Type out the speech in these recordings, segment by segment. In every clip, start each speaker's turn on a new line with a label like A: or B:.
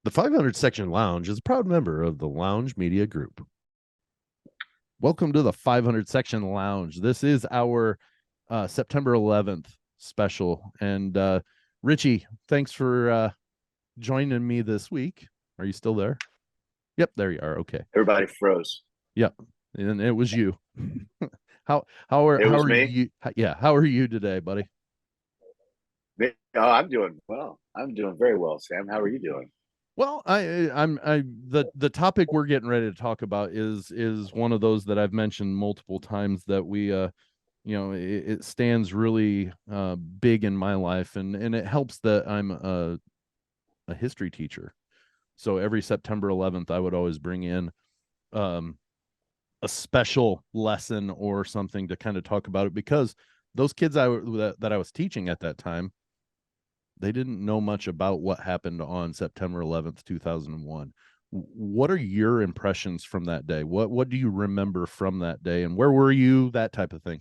A: The 500 Section Lounge is a proud member of the Lounge Media Group. Welcome to the 500 Section Lounge. This is our September 11th special. And Richie, thanks for joining me this week. Are you still there? Yep, there you are. Okay.
B: Everybody froze.
A: Yep. And it was you. how
B: It was
A: are
B: me.
A: you? Yeah, how are you today, buddy?
B: Oh, I'm doing well. I'm doing very well, Sam. How are you doing?
A: Well, the topic we're getting ready to talk about is one of those that I've mentioned multiple times that we it stands really big in my life, and it helps that I'm a history teacher. So every September 11th I would always bring in um a special lesson or something to kind of talk about it, because those kids that I was teaching at that time, they didn't know much about what happened on September 11th, 2001. What are your impressions from that day? What do you remember from that day, and where were you? That type of thing.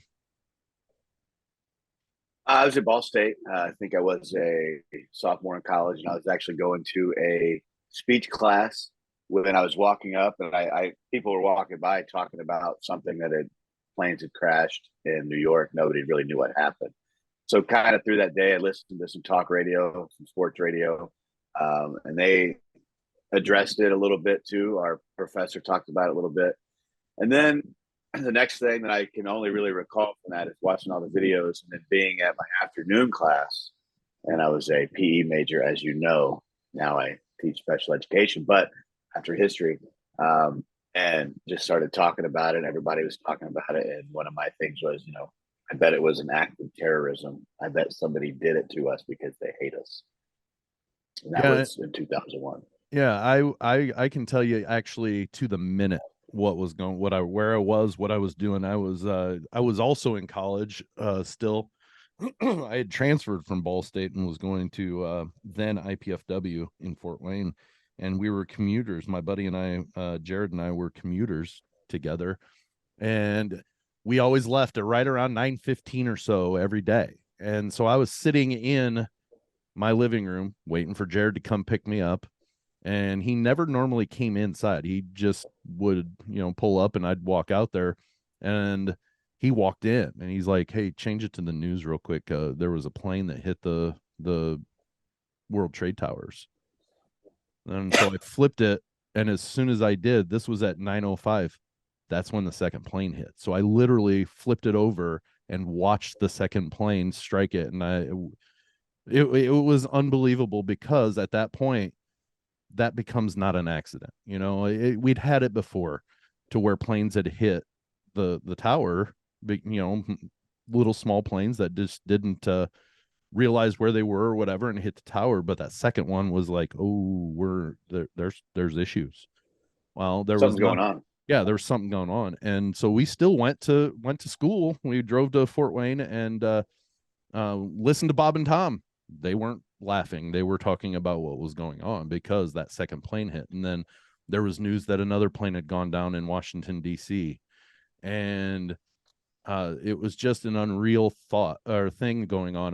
B: I was at Ball State. I think I was a sophomore in college, and I was actually going to a speech class when I was walking up, and I people were walking by talking about something that planes had crashed in New York. Nobody really knew what happened. So kind of through that day, I listened to some talk radio, some sports radio, and they addressed it a little bit too. Our professor talked about it a little bit. And then the next thing that I can only really recall from that is watching all the videos and then being at my afternoon class. And I was a PE major, as you know. Now I teach special education, but after history, and just started talking about it. And everybody was talking about it. And one of my things was, I bet it was an act of terrorism. I bet somebody did it to us because they hate us. And that
A: Yeah,
B: was in 2001.
A: yeah. I can tell you actually to the minute what was going, where I was, what I was doing. I was also in college still. I had transferred from Ball State and was going to then IPFW in Fort Wayne, and we were commuters. My buddy and I, Jared and I, were commuters together, and we always left at right around 9:15 or so every day. And so I was sitting in my living room waiting for Jared to come pick me up, and he never normally came inside. He just would, pull up and I'd walk out there, and he walked in and he's like, "Hey, change it to the news real quick. There was a plane that hit the World Trade Towers." And so I flipped it, and as soon as I did, this was at 9:05. That's when the second plane hit. So I literally flipped it over and watched the second plane strike it, and it was unbelievable, because at that point that becomes not an accident. We'd had it before to where planes had hit the tower, little small planes that just didn't realize where they were or whatever and hit the tower. But that second one was like, oh, we're there, there's issues. Well, there was
B: Something's going
A: none.
B: on.
A: Yeah, there was something going on, and so we still went to school. We drove to Fort Wayne and listened to Bob and Tom. They weren't laughing. They were talking about what was going on, because that second plane hit. And then there was news that another plane had gone down in Washington, D.C. And it was just an unreal thought or thing going on.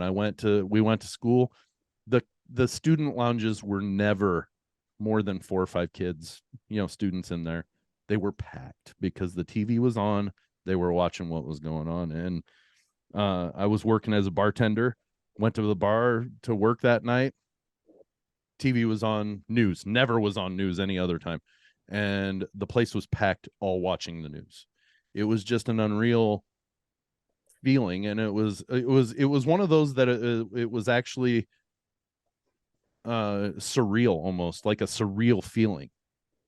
A: We went to school. The student lounges were never more than 4 or 5 kids, students in there. They were packed because the TV was on. They were watching what was going on. And I was working as a bartender, went to the bar to work that night. TV was on news, never was on news any other time. And the place was packed, all watching the news. It was just an unreal feeling. And it was one of those that it was actually surreal, almost like a surreal feeling.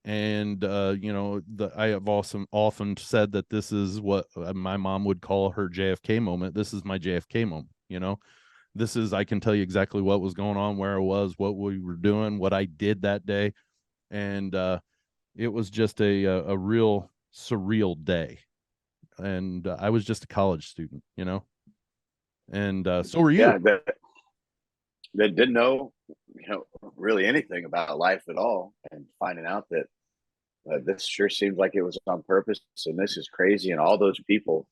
A: And I have also often said that this is what my mom would call her JFK moment. This is my JFK moment. This is, I can tell you exactly what was going on, where I was, what we were doing, what I did that day. And it was just a real surreal day. And I was just a college student. And so were you.
B: Yeah, that didn't know, really anything about life at all, and finding out that this sure seems like it was on purpose, and this is crazy, and all those people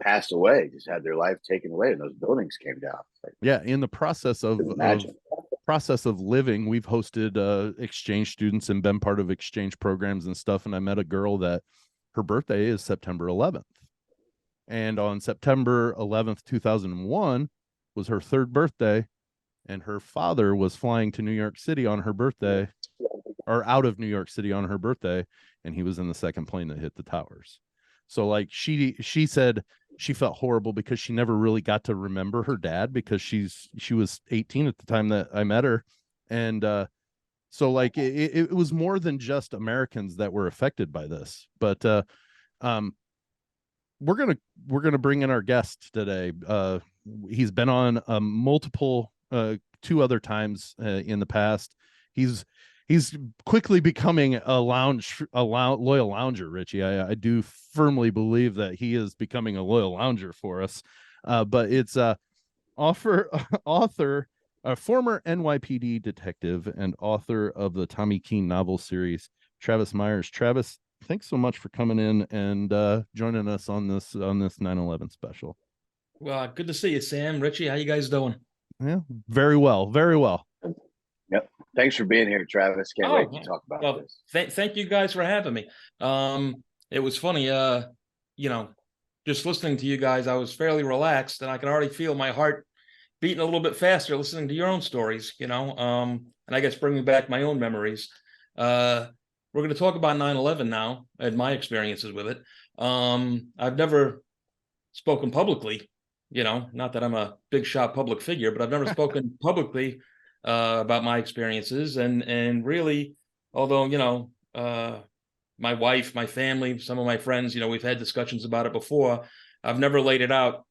B: passed away, just had their life taken away, and those buildings came down. Like,
A: Yeah, in the process
B: I
A: of
B: couldn't imagine.
A: process of living, we've hosted exchange students and been part of exchange programs and stuff. And I met a girl that her birthday is September 11th. And on September 11th, 2001 was her third birthday. And her father was flying to New York City on her birthday, or out of New York City on her birthday. And he was in the second plane that hit the towers. So like she said she felt horrible because she never really got to remember her dad because she was 18 at the time that I met her. And so like it was more than just Americans that were affected by this. But um we're gonna bring in our guest today. He's been on multiple two other times in the past. He's quickly becoming a loyal lounger, Richie. I do firmly believe that he is becoming a loyal lounger for us. But it's author, a former NYPD detective and author of the Tommy Keene novel series, Travis Myers. Travis, thanks so much for coming in and joining us on this 9/11 special.
C: Well, good to see you, Sam. Richie, how you guys doing?
A: Yeah, very well, very well.
B: Yep. Thanks for being here, Travis. Can't wait to talk about this.
C: Thank you guys for having me. It was funny, just listening to you guys, I was fairly relaxed, and I can already feel my heart beating a little bit faster listening to your own stories, and I guess bringing back my own memories. We're going to talk about 9/11 now and my experiences with it. I've never spoken publicly, not that I'm a big shot public figure, but I've never spoken publicly about my experiences. And really, although, my wife, my family, some of my friends, we've had discussions about it before, I've never laid it out,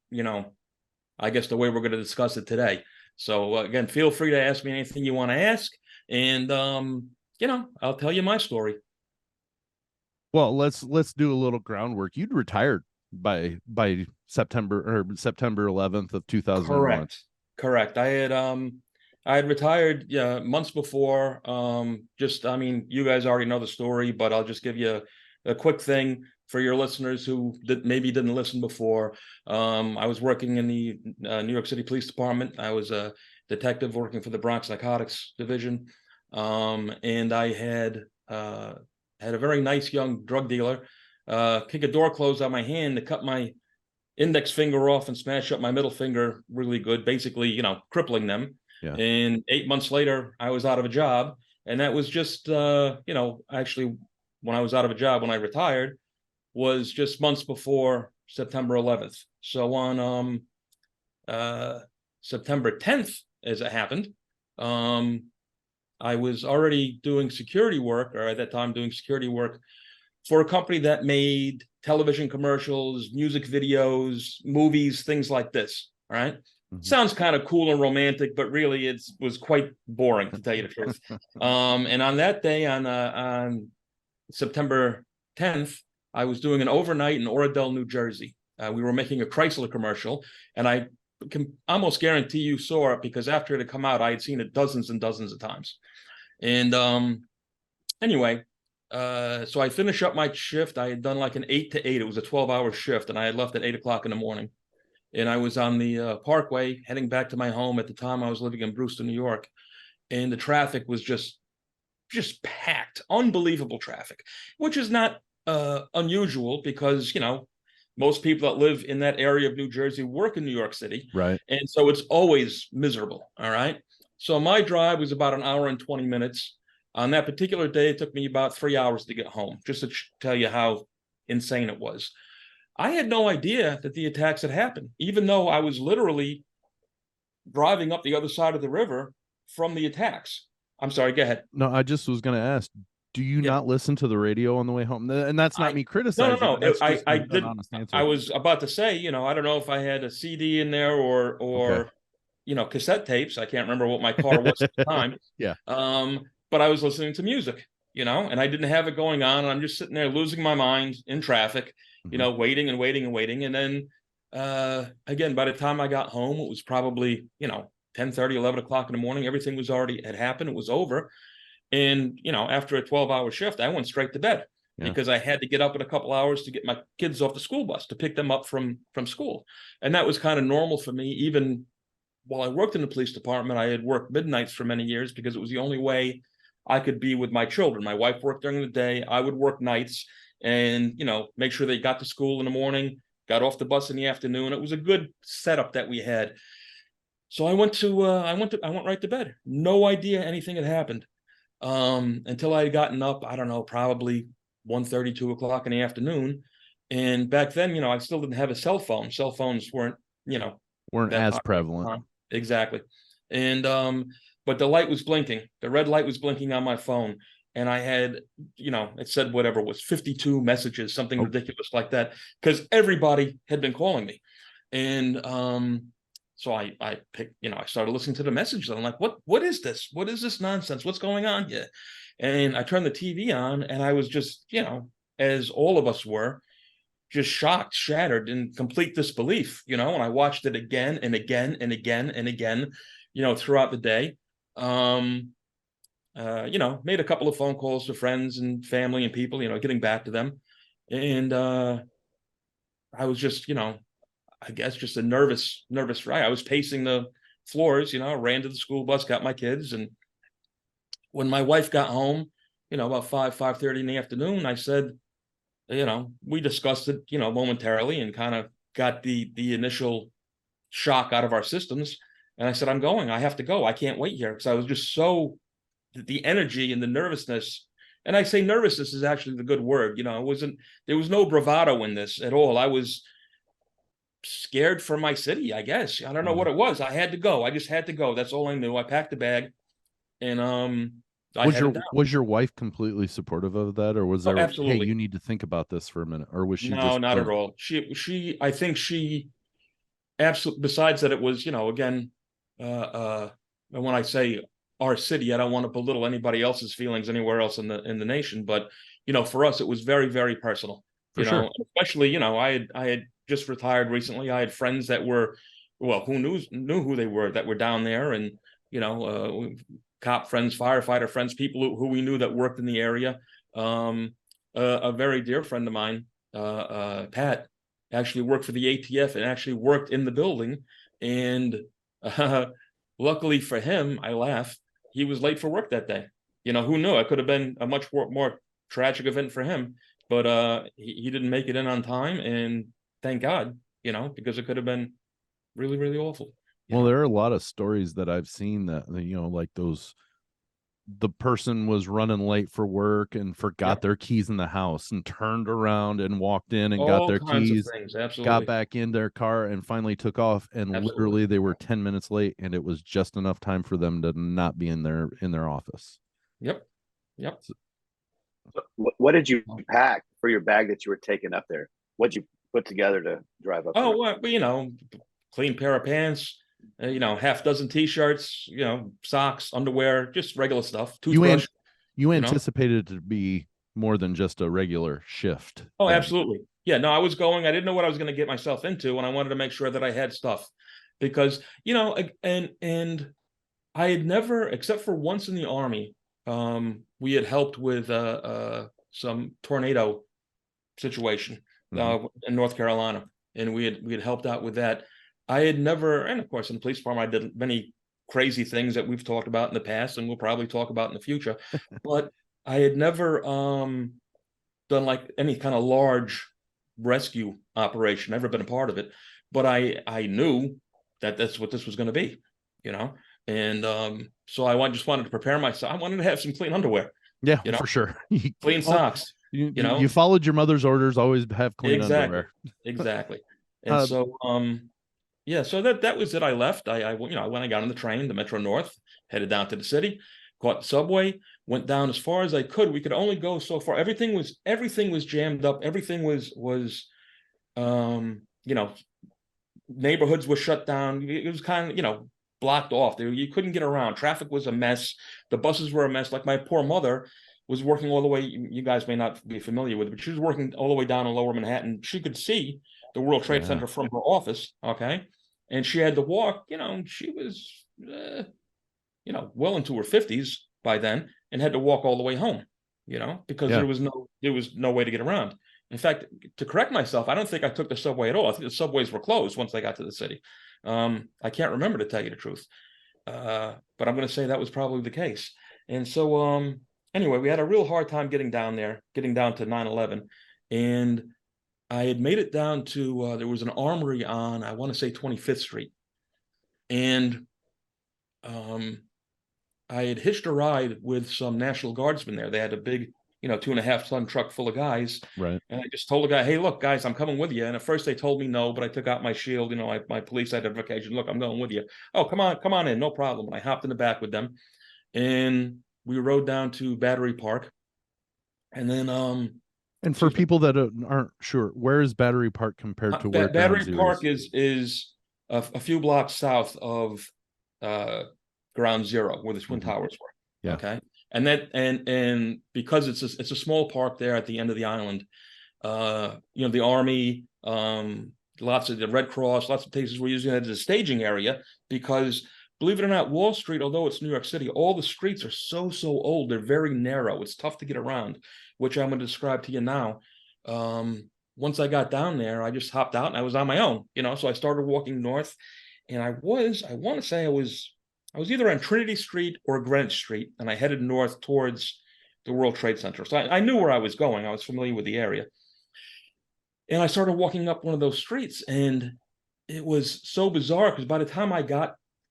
C: I guess the way we're going to discuss it today. So again, feel free to ask me anything you want to ask. And, I'll tell you my story.
A: Well, let's do a little groundwork. You'd retired by September 11th of 2001.
C: Correct. I had retired months before. You guys already know the story, but I'll just give you a quick thing for your listeners who maybe didn't listen before. I was working in the New York City Police Department. I was a detective working for the Bronx Narcotics Division. And I had a very nice young drug dealer kick a door closed on my hand to cut my index finger off and smash up my middle finger really good, basically, crippling them.
A: Yeah.
C: And 8 months later, I was out of a job. And that was just, actually, when I was out of a job, when I retired, was just months before September 11th. So on September 10th, as it happened, I was already doing security work, or at that time doing security work for a company that made television commercials, music videos, movies, things like this. All right. Mm-hmm. Sounds kind of cool and romantic, but really it was quite boring, to tell you the truth. And on that day, on September 10th, I was doing an overnight in Oradell, New Jersey. We were making a Chrysler commercial, and I can almost guarantee you saw it because after it had come out, I had seen it dozens and dozens of times. And anyway, so I finished up my shift. I had done like an 8 to 8. It was a 12-hour shift, and I had left at 8 o'clock in the morning. And I was on the Parkway heading back to my home. At the time, I was living in Brewster, New York, and the traffic was just packed, unbelievable traffic, which is not unusual because, most people that live in that area of New Jersey work in New York City.
A: Right.
C: And so it's always miserable. All right. So my drive was about an hour and 20 minutes. On that particular day, it took me about 3 hours to get home, just to tell you how insane it was. I had no idea that the attacks had happened, even though I was literally driving up the other side of the river from the attacks. I'm sorry, go ahead.
A: No, I just was going to ask, do you not listen to the radio on the way home? And that's not me criticizing.
C: No. I did. I was about to say, I don't know if I had a CD in there or okay, cassette tapes. I can't remember what my car was at the time.
A: Yeah.
C: But I was listening to music, and I didn't have it going on. And I'm just sitting there losing my mind in traffic, waiting and waiting and waiting. And then again, by the time I got home, it was probably, 10:30, 11 o'clock in the morning. Everything had happened. It was over. And, after a 12-hour shift, I went straight to bed because I had to get up in a couple hours to get my kids off the school bus to pick them up from school. And that was kind of normal for me, even while I worked in the police department, I had worked midnights for many years because it was the only way I could be with my children. My wife worked during the day, I would work nights, and make sure they got to school in the morning, got off the bus in the afternoon. It was a good setup that we had. So I went right to bed. No idea anything had happened. Until I had gotten up, I don't know, probably 1:30, 2 o'clock in the afternoon. And back then, I still didn't have a cell phone. Cell phones weren't,
A: Weren't
C: that
A: as
C: popular.
A: prevalent.
C: Exactly. And but the light was blinking. The red light was blinking on my phone. And I had, it said whatever it was 52 messages, something ridiculous like that, because everybody had been calling me. And so I picked, I started listening to the messages. I'm like, what is this? What is this nonsense? What's going on here? And I turned the TV on, and I was just, as all of us were, just shocked, shattered, in complete disbelief, and I watched it again and again and again and again, throughout the day. Made a couple of phone calls to friends and family and people, getting back to them. And I was just, I guess just a nervous wreck. I was pacing the floors, ran to the school bus, got my kids. And when my wife got home, about 5:30 in the afternoon, I said, we discussed it, momentarily, and kind of got the initial shock out of our systems. And I said, I have to go. I can't wait here. Because I was just the energy and the nervousness. And I say nervousness is actually the good word. There was no bravado in this at all. I was scared for my city, I guess. I don't know what it was. I had to go. I just had to go. That's all I knew. I packed a bag, and
A: was your wife completely supportive of that, or was there, hey,
C: absolutely,
A: you need to think about this for a minute, or was she
C: no,
A: just
C: not at all. I think she absolutely, besides that, it was, again, and when I say our city, I don't want to belittle anybody else's feelings anywhere else in the nation, but for us, it was very, very personal.
A: For sure.
C: Especially, I had just retired recently. I had friends that were, well, who knew who they were, that were down there, and cop friends, firefighter friends, people who we knew that worked in the area. A very dear friend of mine, Pat, actually worked for the ATF and actually worked in the building. And luckily for him, I laugh, he was late for work that day. Who knew? It could have been a much more tragic event for him, but he didn't make it in on time, and thank God, because it could have been really, really awful.
A: Well, there are a lot of stories that I've seen that, like the person was running late for work and forgot their keys in the house and turned around and walked in and got
C: All
A: their
C: kinds of
A: keys,
C: things,
A: got
C: absolutely.
A: back in their car and finally took off. And
C: Absolutely.
A: literally they were 10 minutes late, and it was just enough time for them to not be in their office.
C: Yep.
B: So what did you pack for your bag that you were taking up there? What'd you put together to drive up there?
C: Well, clean pair of pants, half dozen t-shirts, socks, underwear, just regular stuff, toothbrush.
A: You anticipated it to be more than just a regular shift.
C: Oh, absolutely. Yeah, no, I didn't know what I was going to get myself into, and I wanted to make sure that I had stuff, because, and I had never, except for once in the Army, we had helped with some tornado situation in North Carolina, and we had helped out with that. I had never, and of course in the police department, I did many crazy things that we've talked about in the past and we'll probably talk about in the future, but I had never done like any kind of large rescue operation, never been a part of it, but I knew that that's what this was going to be, and so I just wanted to prepare myself. I wanted to have some clean underwear.
A: Yeah, for sure.
C: Clean socks.
A: You followed your mother's orders, always have clean underwear.
C: Exactly. And so yeah, so that was it. I left. When I got on the train, the Metro North, headed down to the city, caught the subway, went down as far as I could. We could only go so far. Everything was jammed up. Everything was neighborhoods were shut down. It was kind of, blocked off. You couldn't get around. Traffic was a mess. The buses were a mess. Like my poor mother was working all the way. You guys may not be familiar with it, but she was working all the way down in Lower Manhattan. She could see the World Trade Center from her office. Okay. And she had to walk, she was, well into her 50s by then, and had to walk all the way home, because there was no way to get around. In fact, to correct myself, I don't think I took the subway at all. I think the subways were closed once I got to the city. I can't remember, to tell you the truth. But I'm going to say that was probably the case. And so, anyway, we had a real hard time getting down there, getting down to 9/11. And I had made it down to, there was an armory on, I want to say 25th Street. And I had hitched a ride with some National Guardsmen there. They had a big, 2.5-ton truck full of guys.
A: Right.
C: And I just told the guy, hey, look, guys, I'm coming with you. And at first they told me no, but I took out my shield, my police identification. Look, I'm going with you. Oh, come on in, no problem. And I hopped in the back with them. And we rode down to Battery Park. And then,
A: and for people that aren't sure, where is Battery Park compared to where
C: Battery
A: Ground
C: Park
A: Zero
C: is a few blocks south of Ground Zero, where the Twin Towers were.
A: Yeah.
C: Okay. And that and because it's a small park there at the end of the island, the Army, lots of the Red Cross, lots of places were using it as a staging area because, believe it or not, Wall Street, although it's New York City, all the streets are so old. They're very narrow. It's tough to get around, which I'm going to describe to you now. Once I got down there, I just hopped out and I was on my own, so I started walking north, and I want to say I was either on Trinity Street or Greenwich Street, and I headed north towards the World Trade Center. So I knew where I was going. I was familiar with the area. And I started walking up one of those streets, and it was so bizarre because by the time I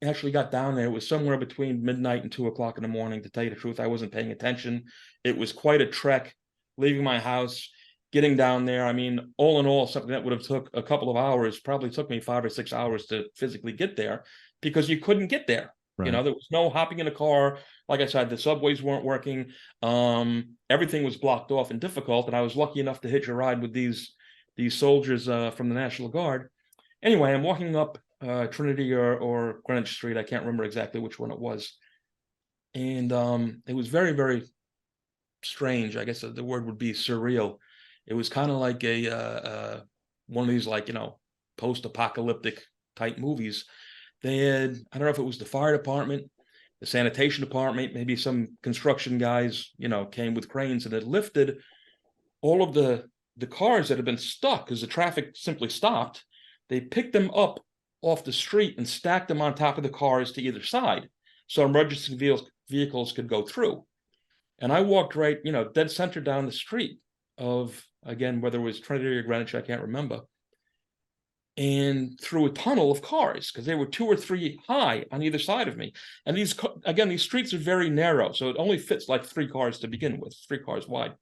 C: actually got down there, it was somewhere between midnight and 2 o'clock in the morning. To tell you the truth, I wasn't paying attention. It was quite a trek leaving my house, getting down there. I mean, all in all, something that would have took a couple of hours probably took me 5 or 6 hours to physically get there because you couldn't get there.
A: Right.
C: There was no hopping in a car. Like I said, the subways weren't working. Everything was blocked off and difficult. And I was lucky enough to hitch a ride with these soldiers from the National Guard. Anyway, I'm walking up Trinity or Greenwich Street. I can't remember exactly which one it was. And it was very, very strange. I guess the word would be surreal. It was kind of like a one of these, post-apocalyptic type movies. They had, I don't know if it was the fire department, the sanitation department, maybe some construction guys, came with cranes and had lifted all of the cars that had been stuck because the traffic simply stopped. They picked them up off the street and stacked them on top of the cars to either side so emergency vehicles could go through. And I walked right, dead center down the street of, again, whether it was Trinity or Greenwich, I can't remember, and through a tunnel of cars because they were 2 or 3 high on either side of me. And these streets are very narrow, so it only fits like 3 cars to begin with, 3 cars wide.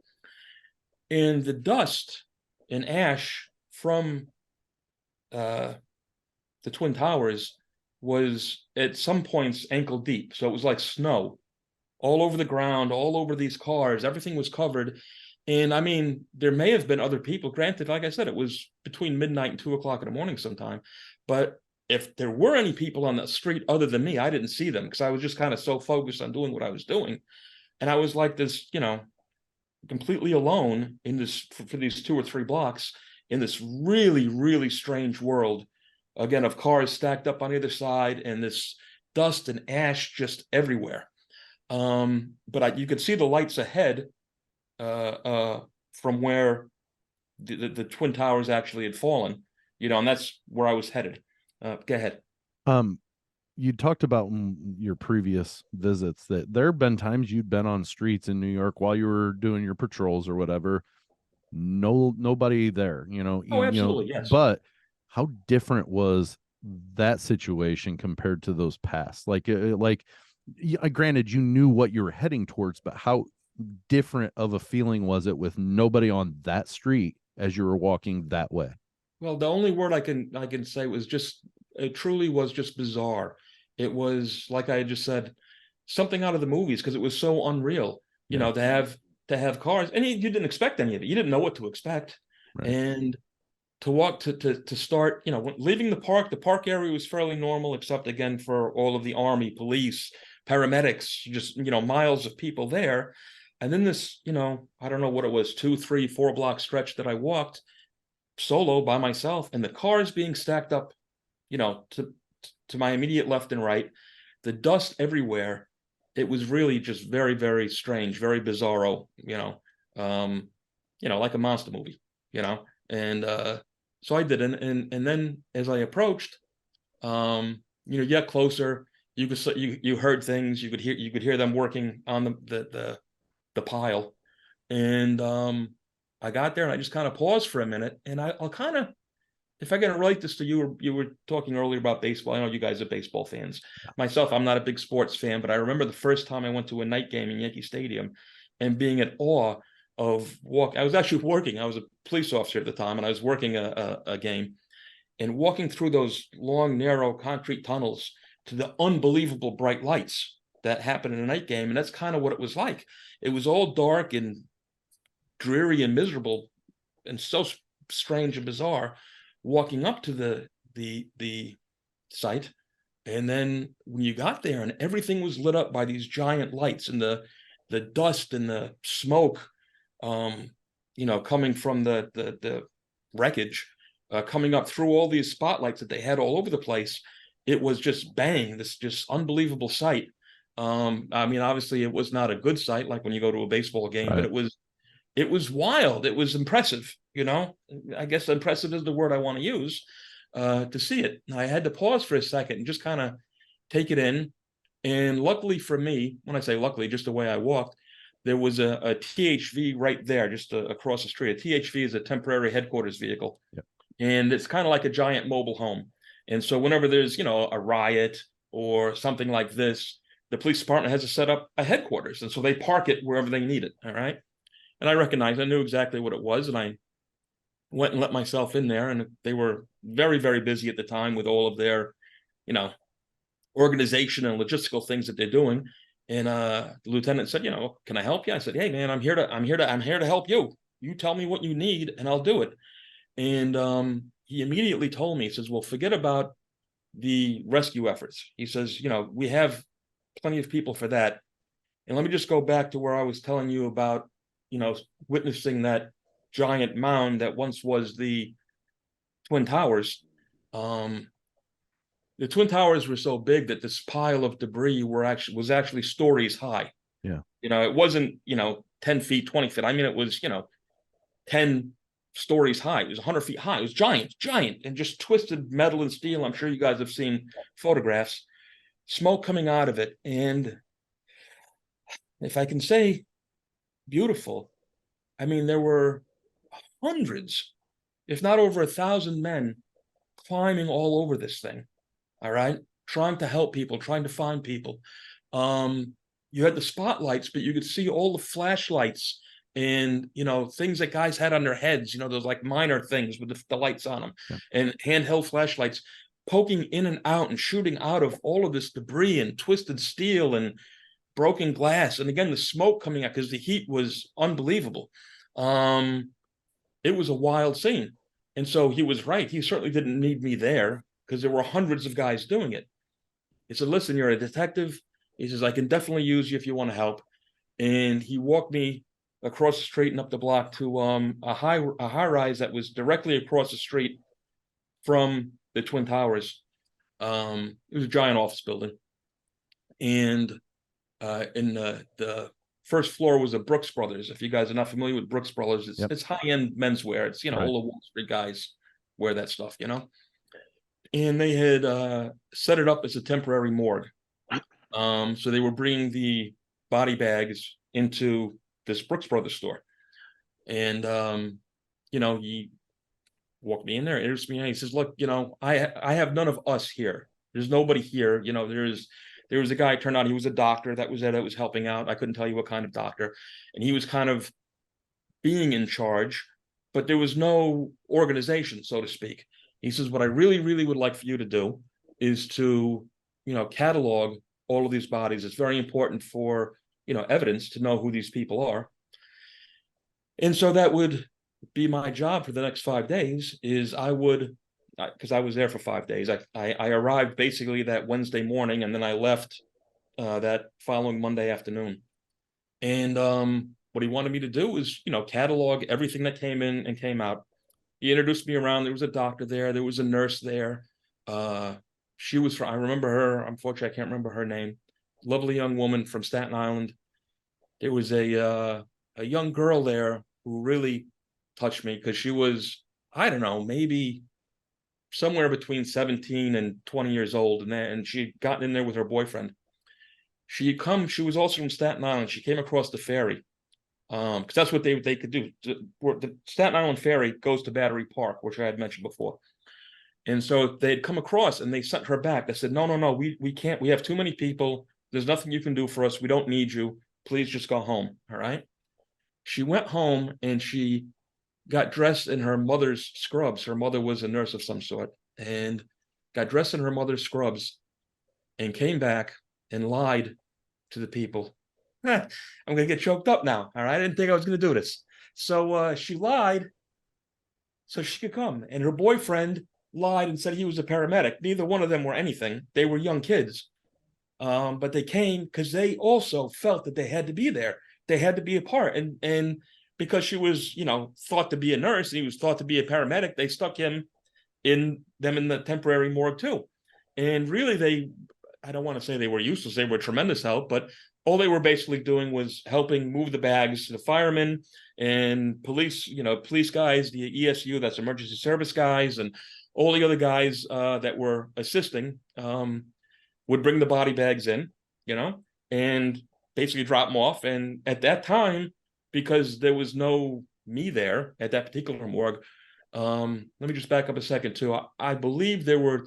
C: And the dust and ash from the Twin Towers was at some points ankle deep. So it was like snow all over the ground, all over these cars. Everything was covered. And I mean, there may have been other people. Granted, like I said, it was between midnight and 2 o'clock in the morning sometime. But if there were any people on the street other than me, I didn't see them because I was just kind of so focused on doing what I was doing. And I was like this, completely alone in this for these 2 or 3 blocks in this really, really strange world, again, of cars stacked up on either side and this dust and ash just everywhere. But you could see the lights ahead from where the Twin Towers actually had fallen, and that's where I was headed. Go ahead.
A: You talked about in your previous visits that there have been times you'd been on streets in New York while you were doing your patrols or whatever. Nobody there,
C: Oh, absolutely, yes.
A: But how different was that situation compared to those past? Granted, you knew what you were heading towards, but how different of a feeling was it with nobody on that street as you were walking that way?
C: Well, the only word I can say was it truly was just bizarre. It was, like I just said, something out of the movies because it was so unreal, to have cars, and you didn't expect any of it. You didn't know what to expect. Right. And to walk to start, leaving the park area was fairly normal, except again for all of the Army, police, paramedics, just, miles of people there. And then this, I don't know what it was, 2, 3, 4 block stretch that I walked solo by myself, and the cars being stacked up, to my immediate left and right, the dust everywhere. It was really just very, very strange, very bizarro, like a monster movie, and so I did, and then as I approached, you get closer, you heard things, you could hear them working on the pile, and I got there and I just kind of paused for a minute, and I'll kind of, if I can relate this to you, you were talking earlier about baseball. I know you guys are baseball fans. Myself, I'm not a big sports fan, but I remember the first time I went to a night game in Yankee Stadium and being in awe of I was actually working. I was a police officer at the time, and I was working a game, and walking through those long, narrow concrete tunnels to the unbelievable bright lights that happen in a night game. And that's kind of what it was like. It was all dark and dreary and miserable and so strange and bizarre walking up to the site. And then when you got there and everything was lit up by these giant lights, and the dust and the smoke, coming from the wreckage, coming up through all these spotlights that they had all over the place, it was just bang, this just unbelievable sight. I mean, obviously it was not a good sight like when you go to a baseball game,
A: Right.
C: but it was wild. It was impressive, I guess impressive is the word I want to use, to see it. And I had to pause for a second and just kind of take it in. And luckily for me, when I say luckily, just the way I walked, there was a THV right there, just across the street. A THV is a temporary headquarters vehicle.
A: Yep.
C: And it's kind of like a giant mobile home. And so whenever there's, a riot or something like this, the police department has to set up a headquarters. And so they park it wherever they need it. All right. And I knew exactly what it was. And I went and let myself in there. And they were very, very busy at the time with all of their, organization and logistical things that they're doing. And the lieutenant said, can I help you? I said, hey man, I'm here to help you. You tell me what you need and I'll do it. And he immediately told me, he says, well, forget about the rescue efforts. He says, we have plenty of people for that. And let me just go back to where I was telling you about, witnessing that giant mound that once was the Twin Towers. The Twin Towers were so big that this pile of debris was actually stories high.
A: Yeah.
C: It wasn't, 10 feet, 20 feet. I mean, it was, 10 stories high. It was 100 feet high. It was giant, and just twisted metal and steel. I'm sure you guys have seen photographs, smoke coming out of it. And if I can say beautiful, I mean, there were hundreds, if not over 1,000 men climbing all over this thing. All right. Trying to help people, trying to find people. You had the spotlights, but you could see all the flashlights and, things that guys had on their heads, those like minor things with the lights on them,
A: yeah,
C: and handheld flashlights poking in and out and shooting out of all of this debris and twisted steel and broken glass. And again, the smoke coming out because the heat was unbelievable. It was a wild scene. And so he was right. He certainly didn't need me there because there were hundreds of guys doing it. He said, listen, you're a detective. He says, I can definitely use you if you want to help. And he walked me across the street and up the block to a high rise that was directly across the street from the Twin Towers. It was a giant office building. And in the first floor was a Brooks Brothers. If you guys are not familiar with Brooks Brothers, it's high-end menswear. It's,
A: right,
C: all the Wall Street guys wear that stuff, And they had set it up as a temporary morgue. So they were bringing the body bags into this Brooks Brothers store. And, he walked me in there, introduced me, and he says, look, I have none of us here. There's nobody here. There was a guy, turned out he was a doctor that was helping out. I couldn't tell you what kind of doctor. And he was kind of being in charge, but there was no organization, so to speak. He says, what I really, really would like for you to do is to, catalog all of these bodies. It's very important for, evidence to know who these people are. And so that would be my job for the next 5 days is I would, because I was there for 5 days. I arrived basically that Wednesday morning, and then I left that following Monday afternoon. And what he wanted me to do was, catalog everything that came in and came out. He introduced me around. There was a doctor there. There was a nurse there. She was from, I remember her. Unfortunately, I can't remember her name. Lovely young woman from Staten Island. There was a young girl there who really touched me because she was, I don't know, maybe somewhere between 17 and 20 years old, and she had gotten in there with her boyfriend. She was also from Staten Island. She came across the ferry. Because that's what they could do. The Staten Island ferry goes to Battery Park, which I had mentioned before. And so they'd come across and they sent her back. They said, no, we can't. We have too many people. There's nothing you can do for us. We don't need you. Please just go home. All right. She went home and she got dressed in her mother's scrubs. Her mother was a nurse of some sort, and got dressed in her mother's scrubs and came back and lied to the people. I'm going to get choked up now. All right. I didn't think I was going to do this. So she lied so she could come. And her boyfriend lied and said he was a paramedic. Neither one of them were anything. They were young kids. But they came because they also felt that they had to be there. They had to be a part. And because she was, thought to be a nurse and he was thought to be a paramedic, they stuck him in the temporary morgue too. And really, I don't want to say they were useless. They were tremendous help, but all they were basically doing was helping move the bags. The firemen and police guys, the ESU, that's emergency service guys, and all the other guys that were assisting would bring the body bags in, and basically drop them off. And at that time, because there was no me there at that particular morgue, let me just back up a second too. I believe there were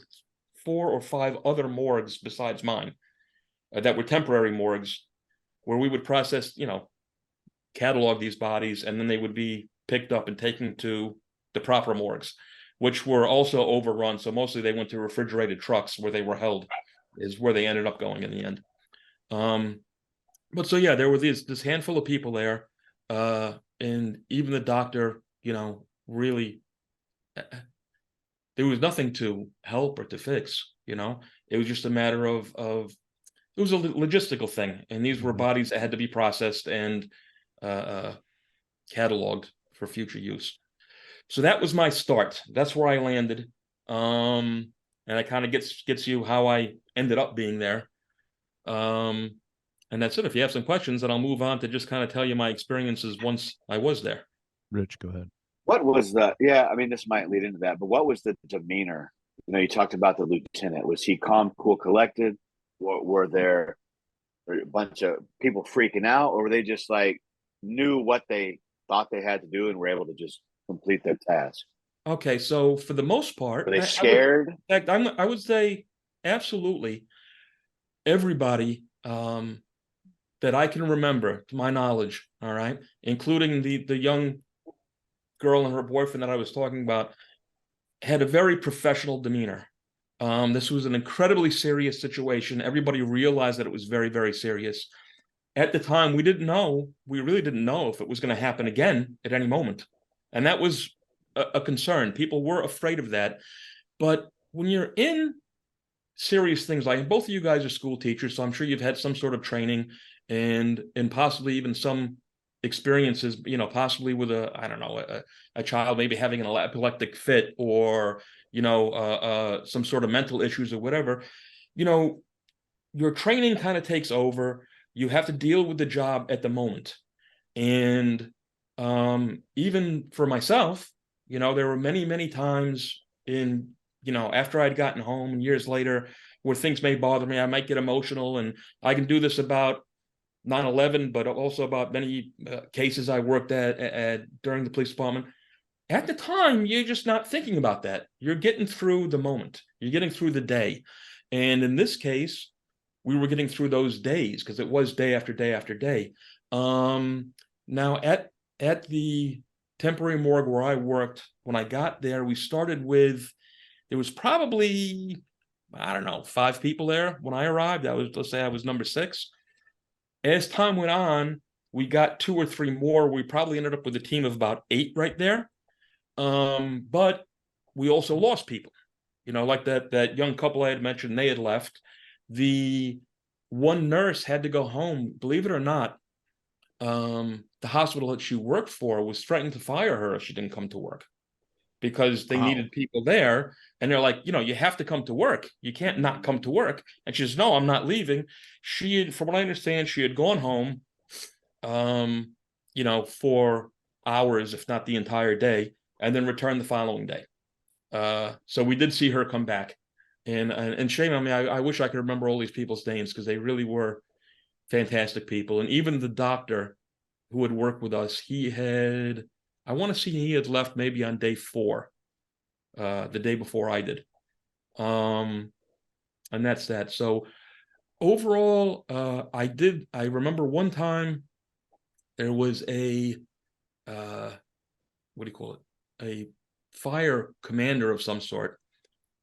C: 4 or 5 other morgues besides mine that were temporary morgues where we would process, catalog these bodies, and then they would be picked up and taken to the proper morgues, which were also overrun. So mostly they went to refrigerated trucks where they were held, is where they ended up going in the end. But so yeah, there were this handful of people there, and even the doctor, really, there was nothing to help or to fix. It was just a matter of it was a logistical thing, and these were bodies that had to be processed and cataloged for future use. So that was my start. That's where I landed, and it kind of gets you how I ended up being there. And that's it. If you have some questions, then I'll move on to just kind of tell you my experiences once I was there.
A: Rich, go ahead.
B: What was this might lead into that, but what was the demeanor? You talked about the lieutenant. Was he calm, cool, collected? Were there a bunch of people freaking out, or were they just like knew what they thought they had to do and were able to just complete their task?
C: Okay, so for the most part,
B: were they scared?
C: I would say absolutely everybody that I can remember, to my knowledge, all right, including the young girl and her boyfriend that I was talking about, had a very professional demeanor. This was an incredibly serious situation. Everybody realized that it was very, very serious. At the time, we really didn't know if it was going to happen again at any moment. And that was a concern. People were afraid of that. But when you're in serious things, like both of you guys are school teachers, so I'm sure you've had some sort of training and possibly even some experiences, possibly with a child maybe having an epileptic fit, or some sort of mental issues or whatever. Your training kind of takes over. You have to deal with the job at the moment. And even for myself, there were many, many times after I'd gotten home and years later where things may bother me. I might get emotional, and I can do this about 9/11, but also about many cases I worked at during the police department. At the time, you're just not thinking about that. You're getting through the moment. You're getting through the day. And in this case, we were getting through those days because it was day after day after day. Now, at the temporary morgue where I worked, when I got there, we started with, there was probably, 5 people there when I arrived. Let's say I was number 6. As time went on, we got 2 or 3 more. We probably ended up with a team of about 8 right there. But we also lost people, like that young couple I had mentioned, they had left. The one nurse had to go home. Believe it or not, the hospital that she worked for was threatening to fire her if she didn't come to work, because they needed people there. And they're like, you have to come to work. You can't not come to work. And she says, no, I'm not leaving. From what I understand, she had gone home, for hours, if not the entire day, and then return the following day. So we did see her come back, and shame on me. I wish I could remember all these people's names because they really were fantastic people. And even the doctor who had worked with us, I want to see he had left maybe on day 4, the day before I did. And that's that. So overall, I remember one time there was what do you call it? A fire commander of some sort,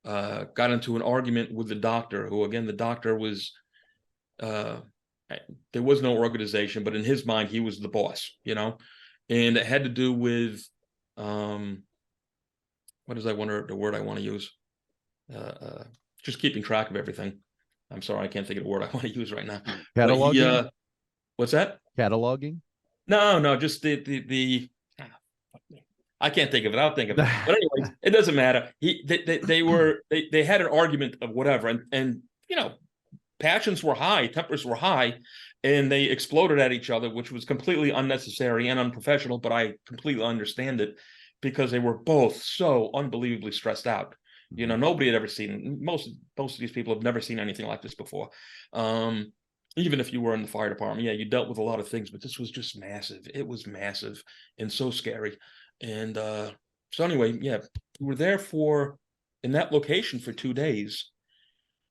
C: got into an argument with the doctor, who, again, the doctor was, there was no organization, but in his mind, he was the boss, and it had to do with, what is the word I want to use? Just keeping track of everything. I'm sorry, I can't think of the word I want to use right now.
A: Cataloging?
C: What's that?
A: Cataloging?
C: No, just the I can't think of it. I'll think of it. But anyways, it doesn't matter. They had an argument of whatever, and passions were high, tempers were high, and they exploded at each other, which was completely unnecessary and unprofessional. But I completely understand it because they were both so unbelievably stressed out. Nobody had ever seen, most of these people have never seen anything like this before. Even if you were in the fire department, yeah, you dealt with a lot of things, but this was just massive. It was massive and so scary. And so anyway, yeah, we were there in that location for 2 days.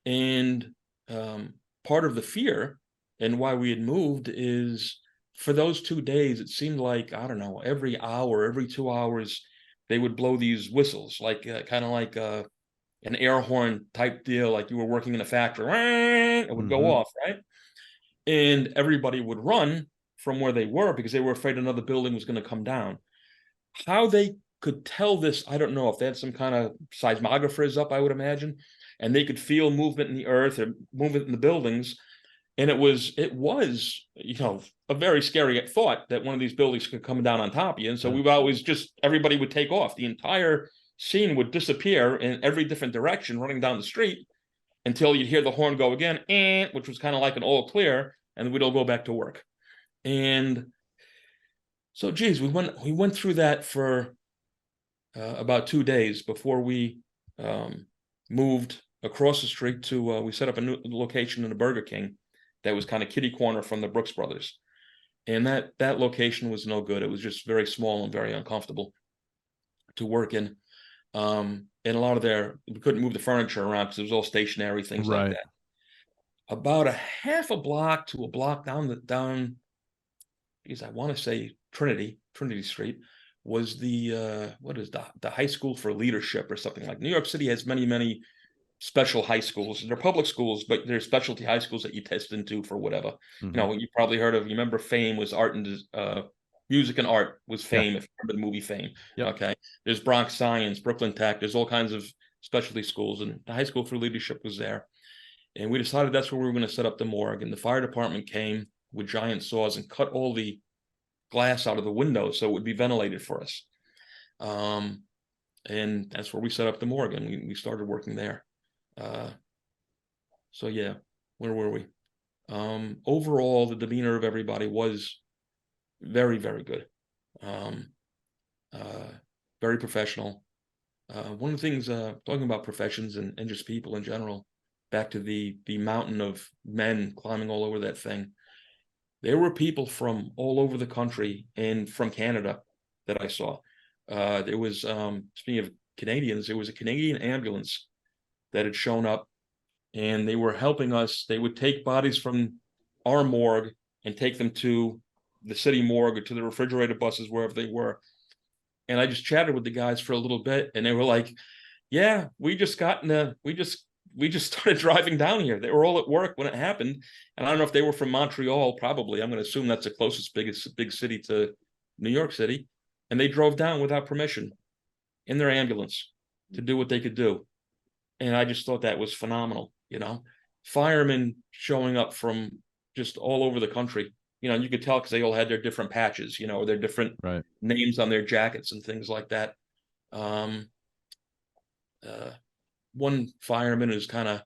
C: And part of the fear and why we had moved is, for those 2 days, it seemed like, I don't know, every hour, every 2 hours, they would blow these whistles, like kind of like an air horn type deal, like you were working in a factory. It would go off, right? And everybody would run from where they were because they were afraid another building was going to come down. How they could tell this, I don't know. If they had some kind of seismographers up, I would imagine, and they could feel movement in the earth or movement in the buildings. And it was a very scary thought that one of these buildings could come down on top of you. And so we would always everybody would take off. The entire scene would disappear in every different direction, running down the street, until you'd hear the horn go again, which was kind of like an all clear, and we'd all go back to work. And so, geez, we went through that for about 2 days before we moved across the street to, we set up a new location in a Burger King that was kind of kitty corner from the Brooks Brothers. And that location was no good. It was just very small and very uncomfortable to work in. And a lot of we couldn't move the furniture around because it was all stationary, things like that. About a half a block to a block down, because I want to say Trinity Street, was the high school for leadership or something like. New York City has many special high schools. They're public schools, but they're specialty high schools that you test into for whatever. You probably heard of. You remember Fame was art and music and art was Fame. Yeah. If you remember the movie Fame. Yep. Okay, there's Bronx Science, Brooklyn Tech. There's all kinds of specialty schools, and the high school for leadership was there. And we decided that's where we were going to set up the morgue. And the fire department came with giant saws and cut all the glass out of the windows so it would be ventilated for us. And that's where we set up the morgue, and we started working there. So yeah, where were we? Overall, the demeanor of everybody was very, very good. Very professional. One of the things, talking about professions and just people in general, back to the mountain of men climbing all over that thing. There were people from all over the country and from Canada that I saw. There was, speaking of Canadians, there was a Canadian ambulance that had shown up, and they were helping us. They would take bodies from our morgue and take them to the city morgue or to the refrigerated buses, wherever they were. And I just chatted with the guys for a little bit, and they were like, yeah, we just started driving down here. They were all at work when it happened. And I don't know if they were from Montreal, probably. I'm going to assume that's the closest big city to New York City. And they drove down without permission in their ambulance to do what they could do. And I just thought that was phenomenal, Firemen showing up from just all over the country. You could tell because they all had their different patches, or their different names on their jackets and things like that. One fireman who's kind of,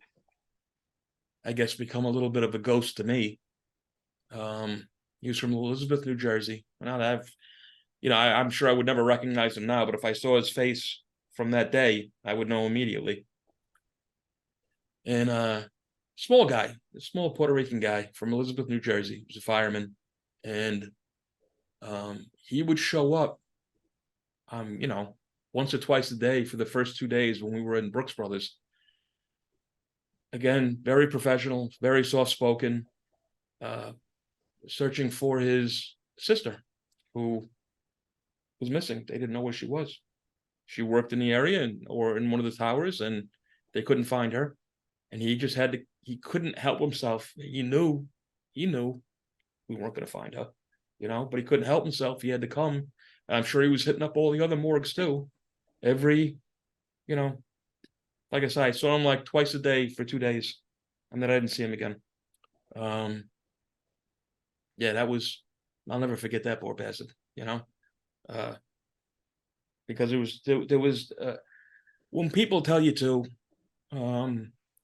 C: I guess, become a little bit of a ghost to me. He was from Elizabeth, New Jersey. And you know, I'm sure I would never recognize him now, but if I saw his face from that day, I would know immediately. And small guy, a small Puerto Rican guy from Elizabeth, New Jersey. He was a fireman, and he would show up, you know, once or twice a day for the first 2 days when we were in Brooks Brothers. Again, very professional, very soft spoken, searching for his sister, who was missing. They didn't know where she was. She worked in the area or in one of the towers, and they couldn't find her. And he just had to. He couldn't help himself. He knew we weren't going to find her, you know. But he couldn't help himself. He had to come. And I'm sure he was hitting up all the other morgues too. Every, you know, like I said, I saw him like twice a day for 2 days, and then I didn't see him again. Yeah, that was. I'll never forget that poor bastard. You know, because there was when people tell you to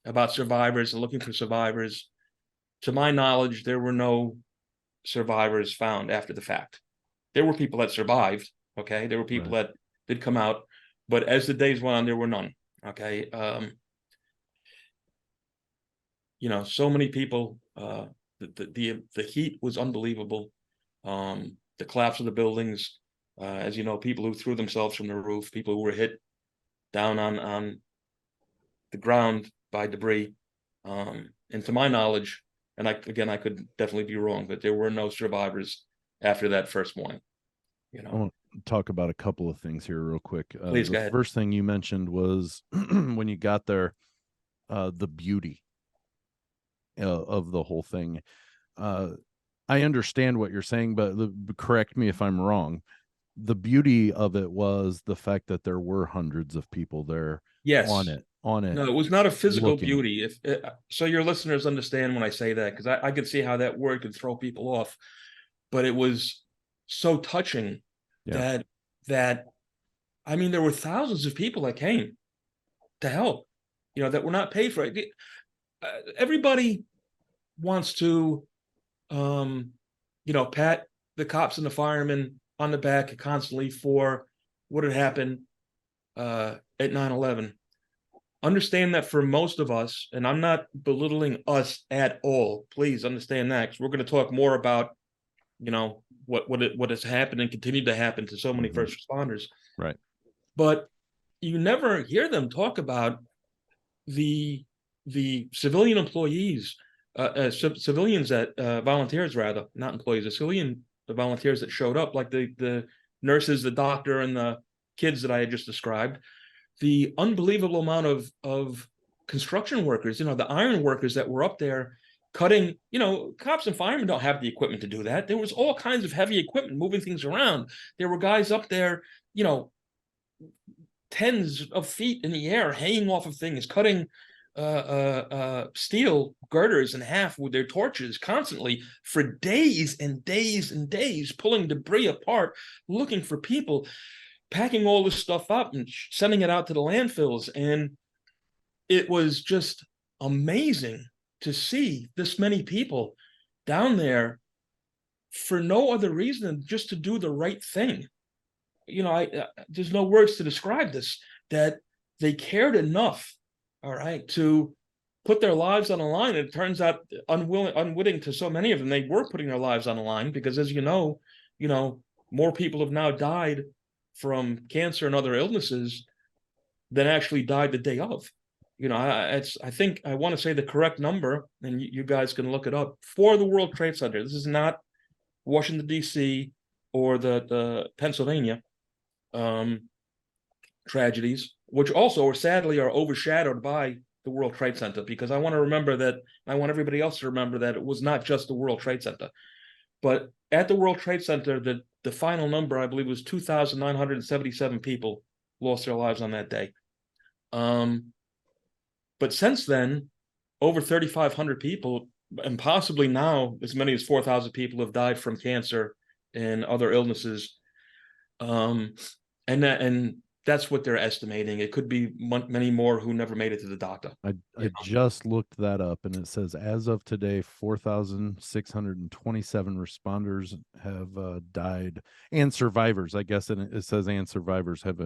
C: about survivors and looking for survivors, to my knowledge, there were no survivors found after the fact. There were people that survived. Okay, there were people that did come out, but as the days went on, there were none. Okay, you know, so many people. The heat was unbelievable. The collapse of the buildings, as you know, people who threw themselves from the roof, people who were hit down on the ground by debris. And to my knowledge, and I could definitely be wrong, but there were no survivors after that first morning. You know,
A: I want to talk about a couple of things here real quick.
C: Please go
A: the
C: ahead.
A: first thing you mentioned was when you got there, the beauty of the whole thing. I understand what you're saying, but correct me if I'm wrong. The beauty of it was the fact that there were hundreds of people there.
C: Yes.
A: On it.
C: No, it was not a physical
A: looking.
C: beauty. If so, your listeners understand when I say that, because I could see how that word could throw people off, but it was so touching that I mean, there were thousands of people that came to help, you know, that were not paid for it. Everybody wants to, you know, pat the cops and the firemen on the back constantly for what had happened at 9/11. Understand that for most of us, and I'm not belittling us at all. Please understand that, because we're going to talk more about, you know, what has happened and continued to happen to so many first responders.
A: Right.
C: But you never hear them talk about the civilian employees, civilians that volunteers, rather, not employees, the volunteers that showed up, like the nurses, the doctor, and the kids that I had just described. The unbelievable amount of construction workers, you know, the iron workers that were up there cutting, you know, cops and firemen don't have the equipment to do that. There was all kinds of heavy equipment moving things around. There were guys up there, you know, tens of feet in the air, hanging off of things, cutting steel girders in half with their torches constantly for days and days and days, pulling debris apart, looking for people, packing all this stuff up and sending it out to the landfills. And it was just amazing to see this many people down there for no other reason than just to do the right thing. You know, there's no words to describe this, that they cared enough, all right, to put their lives on the line. And it turns out, unwitting to so many of them, they were putting their lives on the line, because as you know, more people have now died from cancer and other illnesses than actually died the day of. You know, I think I want to say the correct number, and you guys can look it up, for the World Trade Center. This is not Washington, D.C. or the Pennsylvania tragedies, which also sadly are overshadowed by the World Trade Center, because I want to remember that, I want everybody else to remember that it was not just the World Trade Center. But at the World Trade Center, the final number, I believe, was 2,977 people lost their lives on that day. But since then, over 3,500 people, and possibly now as many as 4,000 people, have died from cancer and other illnesses. And that's what they're estimating. It could be many more who never made it to the doctor.
A: I just looked that up, and it says as of today, 4,627 responders have died, and survivors. I guess it says and survivors have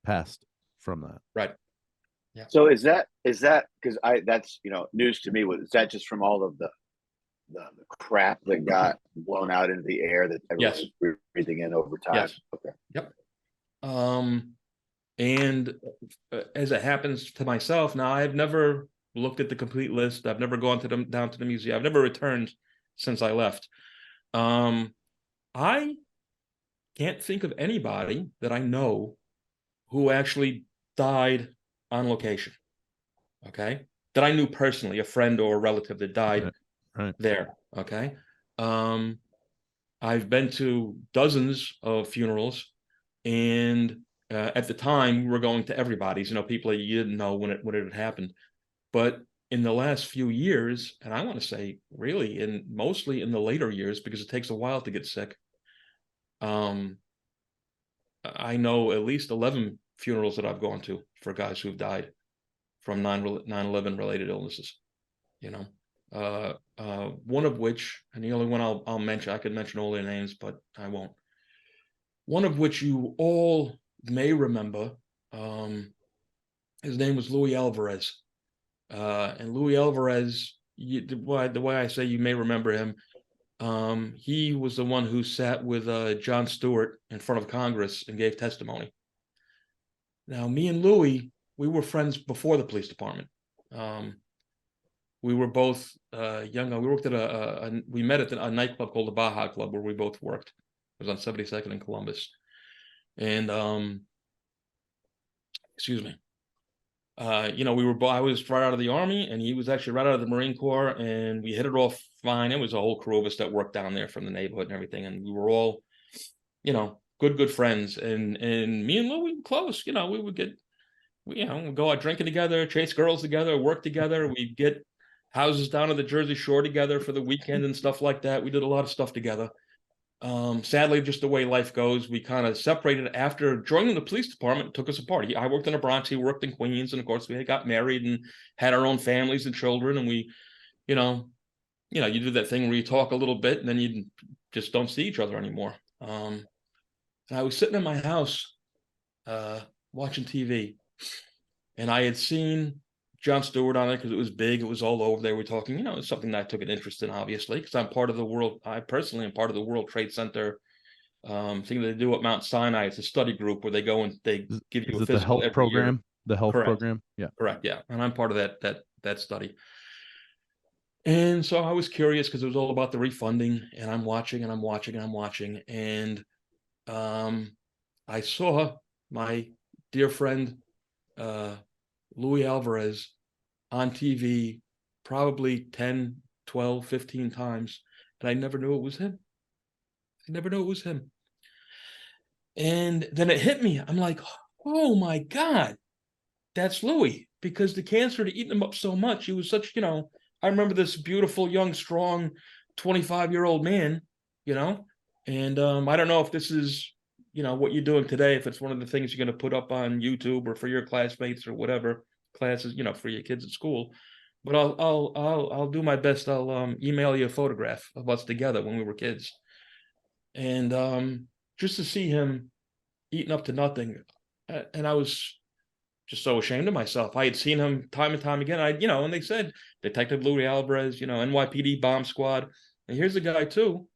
A: passed from that.
C: Right. Yeah.
B: So is that because that's news to me? Was that just from all of the crap that got blown out into the air that everyone
C: Yes.
B: was breathing in over time?
C: Yes.
B: Okay.
C: Yep. And as it happens to myself now, I've never looked at the complete list. I've never gone down to the museum. I've never returned since I left. I can't think of anybody that I know who actually died on location. Okay, that I knew personally, a friend or a relative that died
A: right.
C: there. Okay, I've been to dozens of funerals, and at the time we were going to everybody's. People that you didn't know when it had happened, but in the last few years, and I want to say really mostly in the later years, because it takes a while to get sick. I know at least 11 funerals that I've gone to for guys who've died from 9/11 related illnesses. One of which, and the only one I'll mention, I could mention all their names, but I won't. One of which you all may remember. His name was Louis Alvarez. And Louis Alvarez, the way I say you may remember him, he was the one who sat with Jon Stewart in front of Congress and gave testimony. Now, me and Louis, we were friends before the police department. We were both young. We worked at we met at a nightclub called the Baja Club, where we both worked. It was on 72nd in Columbus. And excuse me. I was right out of the Army, and he was actually right out of the Marine Corps, and we hit it off fine. It was a whole crew of us that worked down there from the neighborhood and everything, and we were all, good friends. And me and Lou, we were close. We would we'd go out drinking together, chase girls together, work together. We'd get houses down to the Jersey Shore together for the weekend and stuff like that. We did a lot of stuff together. Sadly, just the way life goes, we kind of separated after joining the police department. It took us apart. I worked in the Bronx, he worked in Queens, and of course we had got married and had our own families and children. And we, you do that thing where you talk a little bit and then you just don't see each other anymore. And I was sitting in my house watching TV, and I had seen Jon Stewart on it because it was big. It was all over. They were talking, it's something that I took an interest in, obviously, because I personally am part of the World Trade Center thing that they do at Mount Sinai. It's a study group where they go and they give you a physical
A: the health
C: every
A: program.
C: Year.
A: The health
C: Correct.
A: program. Yeah.
C: Correct. Yeah. And I'm part of that study. And so I was curious because it was all about the refunding, and I'm watching and I'm watching and I'm watching. And I saw my dear friend Louis Alvarez on TV probably 10, 12, 15 times, and I never knew it was him. I never knew it was him. And then it hit me. I'm like, oh my God, that's Louis, because the cancer had eaten him up so much. He was such, I remember this beautiful, young, strong 25-year-old man, and I don't know if this is, what you're doing today, if it's one of the things you're going to put up on YouTube or for your classmates or whatever classes, for your kids at school. But I'll do my best. I'll email you a photograph of us together when we were kids. And just to see him eaten up to nothing, and I was just so ashamed of myself. I had seen him time and time again. And they said Detective Louis Alvarez, NYPD bomb squad. And here's a guy too,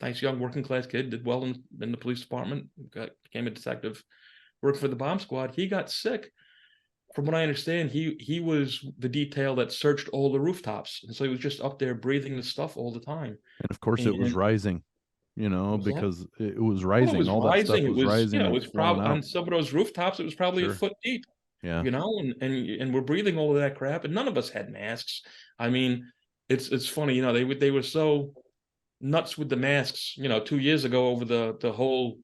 C: nice young working class kid, did well in the police department, became a detective, worked for the bomb squad. He got sick. From what I understand, he was the detail that searched all the rooftops, and so he was just up there breathing the stuff all the time.
A: And of course, it was rising, because it was
C: Well,
A: rising. All that stuff was rising.
C: It was probably on some of those rooftops. It was probably a foot deep.
A: Yeah.
C: And we're breathing all of that crap, and none of us had masks. I mean, it's funny, they were so nuts with the masks, 2 years ago over the whole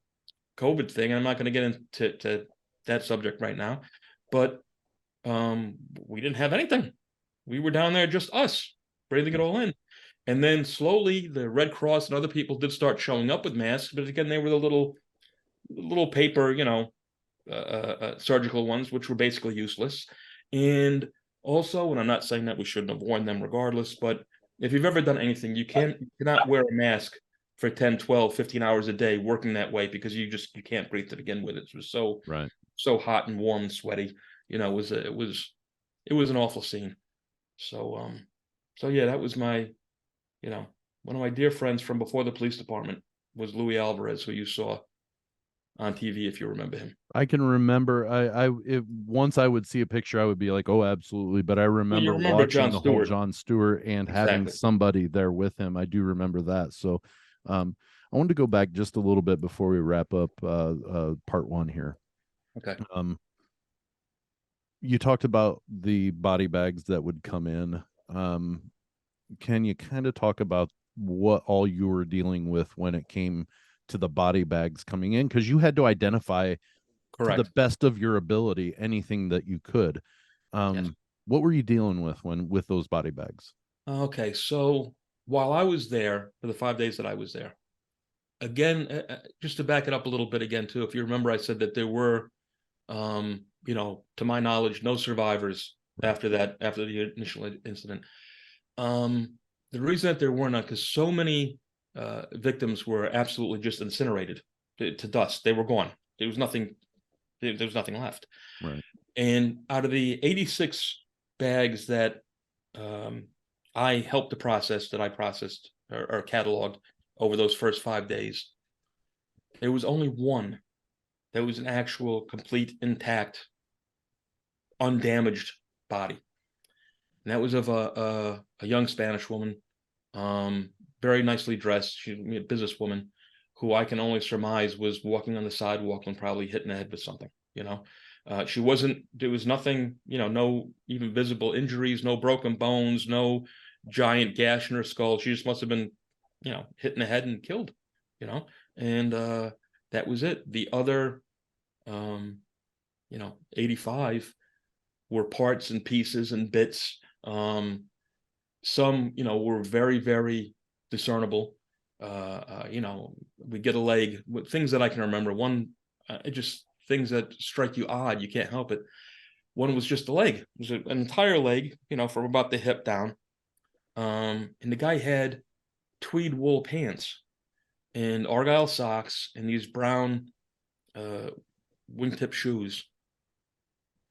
C: COVID thing. I'm not going to get into that subject right now, but we didn't have anything. We were down there, just us, breathing it all in. And then slowly the Red Cross and other people did start showing up with masks, but again, they were the little paper, surgical ones, which were basically useless. And also, and I'm not saying that we shouldn't have worn them regardless, but if you've ever done anything, you cannot wear a mask for 10, 12, 15 hours a day working that way, because you can't breathe to begin with. It was
A: Right.
C: so hot and warm and sweaty. It was an awful scene. So yeah, that was my, one of my dear friends from before the police department was Louis Alvarez, who you saw on TV, if you remember him.
A: I can remember. Once I would see a picture, I would be like, "Oh, absolutely!" But I
C: Well, you
A: remember
C: remember
A: watching
C: John
A: the whole
C: Stewart.
A: John Stewart and having
C: Exactly.
A: somebody there with him. I do remember that. So, I wanted to go back just a little bit before we wrap up part one here.
C: Okay.
A: You talked about the body bags that would come in. Can you kind of talk about what all you were dealing with when it came to the body bags coming in? Because you had to identify to the
C: Correct.
A: best of your ability anything that you could.
C: Yes.
A: What were you dealing with with those body bags?
C: Okay. So while I was there for the 5 days that I was there, again, just to back it up a little bit again, too, if you remember, I said that there were, to my knowledge, no survivors after the initial incident. The reason that there were not, because so many victims were absolutely just incinerated to dust. They were gone. There was nothing. There was nothing left.
A: Right.
C: And out of the 86 bags that I helped to process, that I processed or cataloged over those first 5 days, there was only one that was an actual, complete, intact, undamaged body. And that was of a young Spanish woman, very nicely dressed. She's a businesswoman who I can only surmise was walking on the sidewalk and probably hitting the head with something. She wasn't. There was nothing. No even visible injuries, no broken bones, no giant gash in her skull. She just must have been, hitting the head and killed. And that was it. The other, 85 were parts and pieces and bits. Some, were very, very discernible. We get a leg, things that I can remember. One, just things that strike you odd. You can't help it. One was just a leg. It was an entire leg, from about the hip down. And the guy had tweed wool pants and argyle socks and these brown wingtip shoes.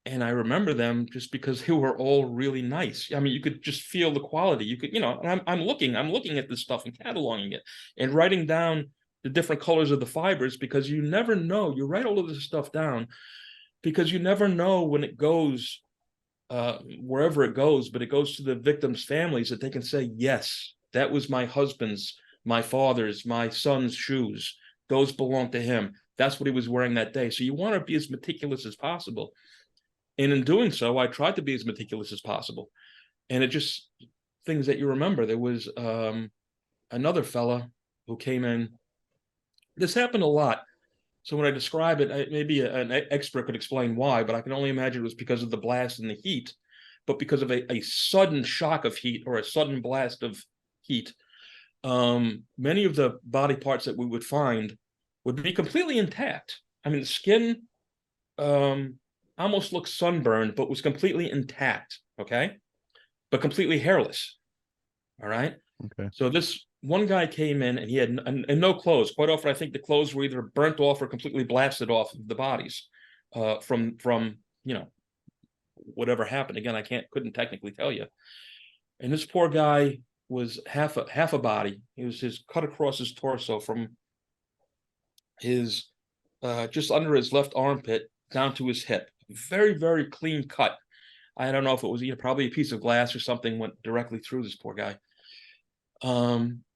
C: And I remember them just because they were all really nice. I mean, you could just feel the quality. You could, and I'm looking at this stuff and cataloging it and writing down the different colors of the fibers, because you never know. You write all of this stuff down because you never know when it goes wherever it goes, but it goes to the victims' families, that they can say, yes, that was my husband's, my father's, my son's shoes. Those belong to him. That's what he was wearing that day. So you want to be as meticulous as possible. And in doing so, I tried to be as meticulous as possible. And it just, things that you remember. There was another fella who came in. This happened a lot. So when I describe it, maybe an expert could explain why, but I can only imagine it was because of the blast and the heat, but because of a sudden shock of heat or a sudden blast of heat. Many of the body parts that we would find would be completely intact. I mean, the skin almost looked sunburned, but was completely intact, okay? But completely hairless, all right?
A: Okay.
C: So this one guy came in and he had no clothes. Quite often, I think the clothes were either burnt off or completely blasted off of the bodies from whatever happened. Again, couldn't technically tell you. And this poor guy was half a body. He was cut across his torso from his just under his left armpit down to his hip. Very, very clean cut. I don't know if it was probably a piece of glass or something went directly through this poor guy.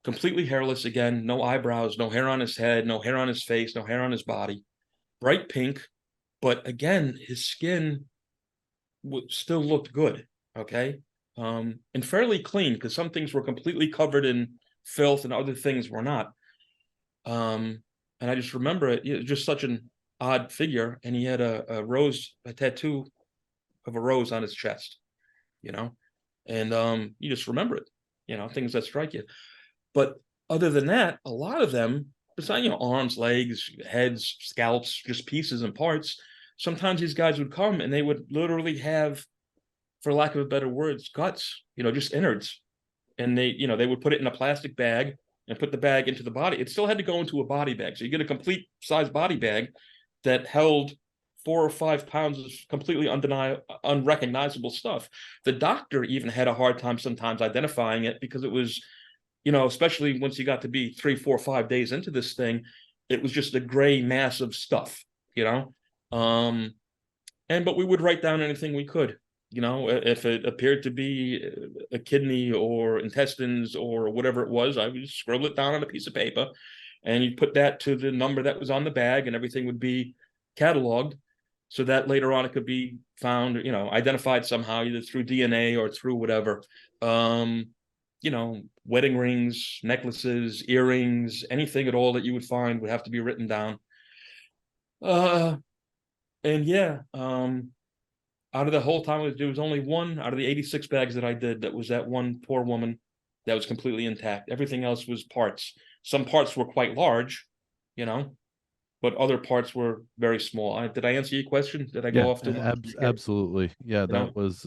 C: Completely hairless again, no eyebrows, no hair on his head, no hair on his face, no hair on his body. Bright pink, but again, his skin still looked good, okay? And fairly clean, because some things were completely covered in filth and other things were not. And I just remember it was just such an odd figure, and he had a tattoo of a rose on his chest, and you just remember it. things that strike you. But other than that, a lot of them, besides, arms, legs, heads, scalps, just pieces and parts, sometimes these guys would come and they would literally have, for lack of a better words, guts, just innards. And they would put it in a plastic bag and put the bag into the body. It still had to go into a body bag. So you get a complete size body bag that held 4 or 5 pounds of completely unrecognizable stuff. The doctor even had a hard time sometimes identifying it because it was, especially once you got to be 3, 4, 5 days into this thing, it was just a gray mass of stuff, but we would write down anything we could. If it appeared to be a kidney or intestines or whatever it was, I would scribble it down on a piece of paper, and you put that to the number that was on the bag, and everything would be cataloged, so that later on it could be found, identified somehow, either through DNA or through whatever. Wedding rings, necklaces, earrings, anything at all that you would find would have to be written down. And yeah, out of the whole time, there was only one out of the 86 bags that I did that was that one poor woman that was completely intact. Everything else was parts. Some parts were quite large, but other parts were very small. Did I answer your question? Did I go off too long?
A: Absolutely. Yeah, that was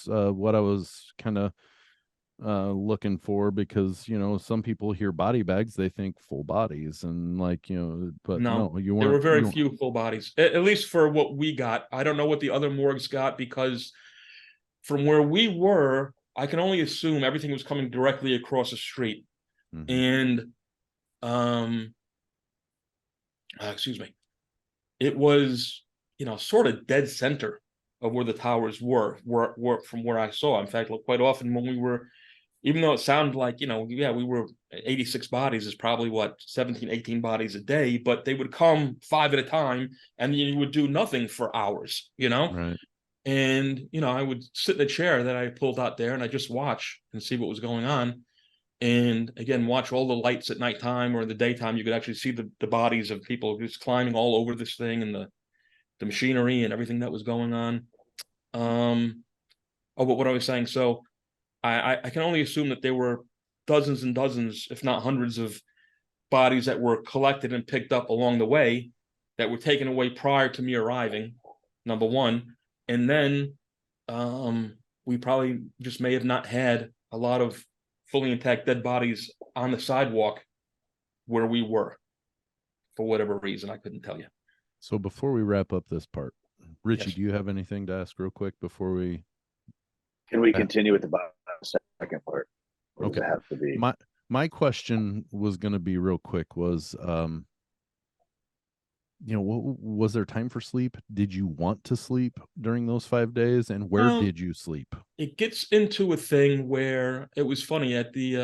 A: what I was kind of looking for, because some people hear body bags, they think full bodies, and but no, you weren't.
C: There were very few full bodies, at least for what we got. I don't know what the other morgues got, because from where we were, I can only assume everything was coming directly across the street. And excuse me, it was sort of dead center of where the towers were from where I saw. In fact, quite often when we were, even though it sounded like, we were 86 bodies is probably 17, 18 bodies a day, but they would come 5 at a time, and you would do nothing for hours,
A: Right.
C: And, I would sit in a chair that I pulled out there, and I just watch and see what was going on. And again, watch all the lights at nighttime, or in the daytime, you could actually see the bodies of people just climbing all over this thing, and the machinery and everything that was going on. But what I was saying, so I can only assume that there were dozens and dozens, if not hundreds, of bodies that were collected and picked up along the way that were taken away prior to me arriving, number one. And then we probably just may have not had a lot of fully intact dead bodies on the sidewalk where we were, for whatever reason. I couldn't tell you.
A: So before we wrap up this part, Richie,
C: Yes.
A: do you have anything to ask real quick before we?
B: Can we continue with the second part? Or
A: Okay.
B: does it have to be?
A: My question was going to be real quick was, was there time for sleep? Did you want to sleep during those 5 days, and where did you sleep?
C: It gets into a thing where it was funny at the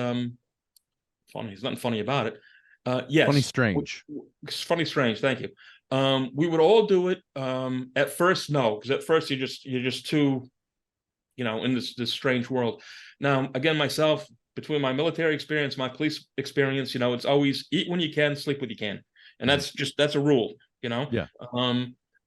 C: funny. There's nothing funny about it. Yes.
A: Funny strange.
C: Funny strange. Thank you. We would all do it. At first, no, because at first you're just too, in this strange world. Now, again, myself, between my military experience, my police experience, it's always eat when you can, sleep when you can, and that's a rule,
A: Yeah.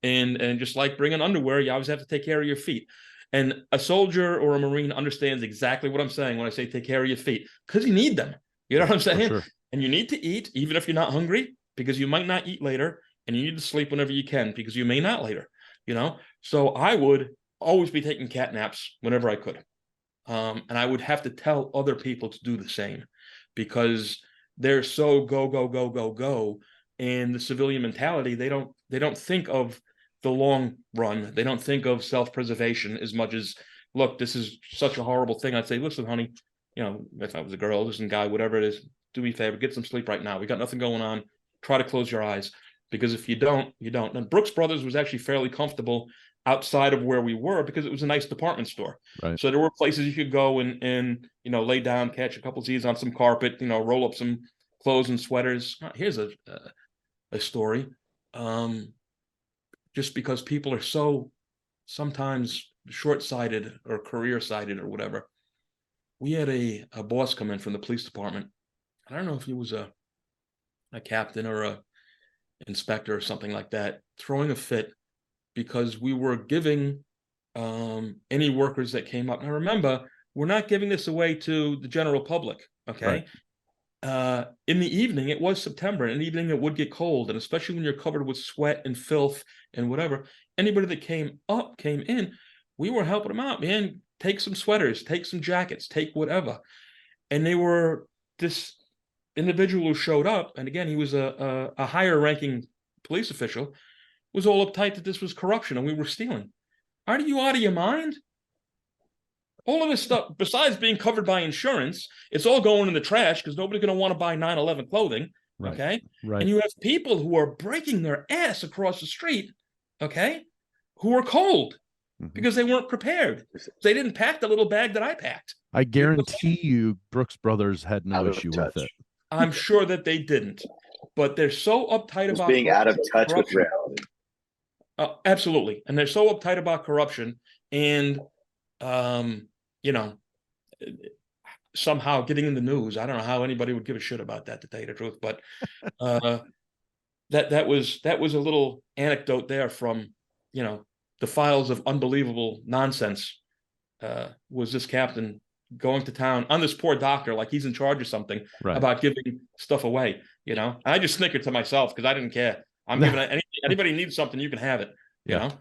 C: And just like bringing underwear, you always have to take care of your feet. And a soldier or a Marine understands exactly what I'm saying when I say take care of your feet, because you need them. You know what I'm saying?
A: Sure.
C: And you need to eat, even if you're not hungry, because you might not eat later, and you need to sleep whenever you can, because you may not later, So I would always be taking cat naps whenever I could. And I would have to tell other people to do the same, because they're so go, go, go, go, go. And the civilian mentality, they don't think of the long run. They don't think of self-preservation as much as, look, this is such a horrible thing. I'd say, listen, honey, if I was a girl, listen, guy, whatever it is, do me a favor, get some sleep right now. We got nothing going on. Try to close your eyes, because if you don't, you don't. And Brooks Brothers was actually fairly comfortable outside of where we were, because it was a nice department store.
A: Right.
C: So there were places you could go and lay down, catch a couple Z's on some carpet, roll up some clothes and sweaters. Here's a story. Just because people are so sometimes short-sighted or career-sighted or whatever. We had a boss come in from the police department. I don't know if he was a captain or a inspector or something like that, throwing a fit because we were giving any workers that came up. Now remember, we're not giving this away to the general public. Okay. In the evening, it was September. In the evening, it would get cold, and especially when you're covered with sweat and filth and whatever. Anybody that came in, we were helping them out, man. Take some sweaters, take some jackets, take whatever. And they were this individual who showed up, and again, he was a higher ranking police official, was all uptight that this was corruption and we were stealing. Are you out of your mind? All of this stuff, besides being covered by insurance, it's all going in the trash because nobody's going to want to buy 9/11 clothing.
A: Right.
C: Okay.
A: Right.
C: And you have people who are breaking their ass across the street, okay, who are cold because they weren't prepared. They didn't pack the little bag that I packed.
A: I guarantee you Brooks Brothers had no issue with it.
C: I'm sure that they didn't, but they're so uptight about
B: being out of touch with reality.
C: Absolutely. And they're so uptight about corruption and, you know, somehow getting in the news. I don't know how anybody would give a shit about that, to tell you the truth, but that was a little anecdote there from, you know, the files of unbelievable nonsense. Was this captain going to town on this poor doctor like he's in charge of something about giving stuff away, you know? I just snickered to myself because I didn't care. I'm giving anybody needs something, you can have it, you know?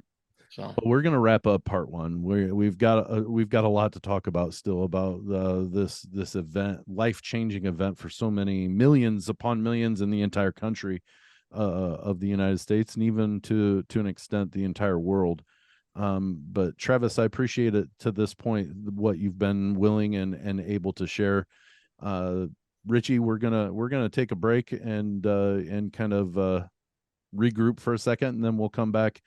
C: So
A: but we're going to wrap up part one. We've got a lot to talk about still about this event, life-changing event for so many millions upon millions in the entire country of the United States, and even to an extent the entire world. But Travis, I appreciate it to this point what you've been willing and able to share. Richie, we're gonna take a break and kind of regroup for a second, and then we'll come back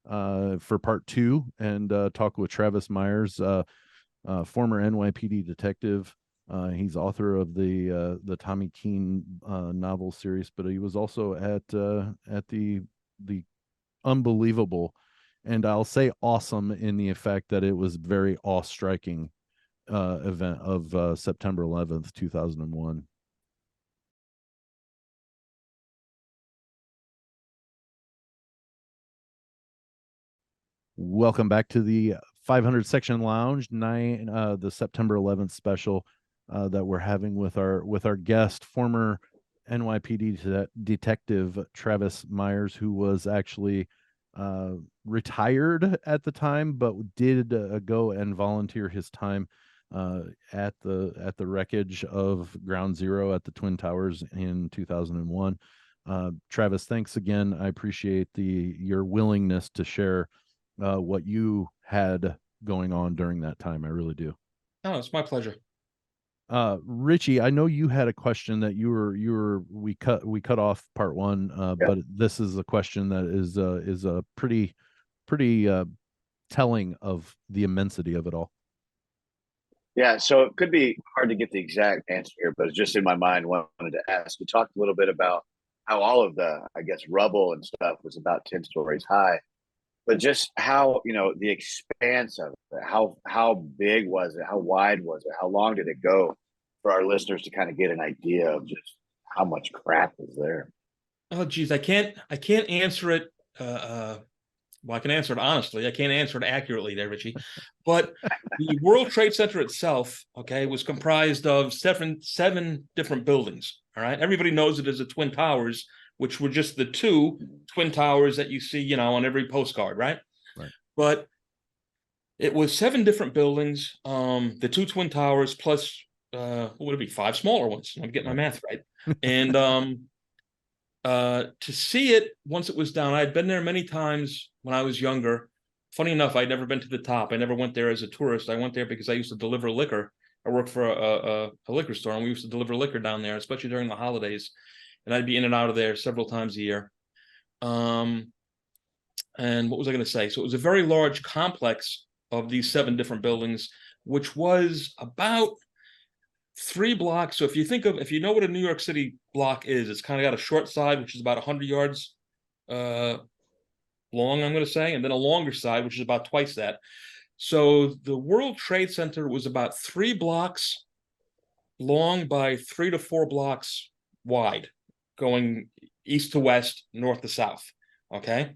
A: for part two and talk with Travis Myers, former NYPD detective. He's author of the Tommy Keene novel series, but he was also at the unbelievable, and I'll say awesome in the effect that it was very awe-striking event of September 11th, 2001. Welcome back to the 500 Section Lounge, the September 11th special that we're having with our guest, former NYPD detective Travis Myers, who was actually retired at the time, but did go and volunteer his time at the wreckage of Ground Zero at the Twin Towers in 2001. Travis, thanks again. I appreciate your willingness to share what you had going on during that time. I really do.
C: Oh, it's my pleasure.
A: Richie, I know you had a question that we cut off part one, but this is a question that is a pretty telling of the immensity of it all.
B: Yeah, so it could be hard to get the exact answer here, but it's just in my mind. Wanted to ask. You talked a little bit about how all of the, I guess, rubble and stuff was about 10 stories high, but just how, you know, the expanse of it, how big was it? How wide was it? How long did it go, for our listeners to kind of get an idea of just how much crap is there?
C: Oh, geez, I can't answer it. Well, I can answer it honestly. I can't answer it accurately there, Richie. But the World Trade Center itself, okay, was comprised of seven different buildings. All right. Everybody knows it as the Twin Towers, which were just the two Twin Towers that you see, you know, on every postcard, right?
A: Right.
C: But it was 7 different buildings, the 2 Twin Towers plus what would it be? 5 smaller ones. I'm getting my math right. And to see it once it was down, I had been there many times when I was younger. Funny enough, I'd never been to the top. I never went there as a tourist. I went there because I used to deliver liquor. I worked for a liquor store, and we used to deliver liquor down there, especially during the holidays. And I'd be in and out of there several times a year. And what was I going to say? So it was a very large complex of these 7 different buildings, which was about 3 blocks. So if you know what a New York City block is, it's kind of got a short side, which is about 100 yards long, I'm going to say, and then a longer side, which is about twice that. So the World Trade Center was about 3 blocks long by 3 to 4 blocks wide, going east to west, north to south. Okay.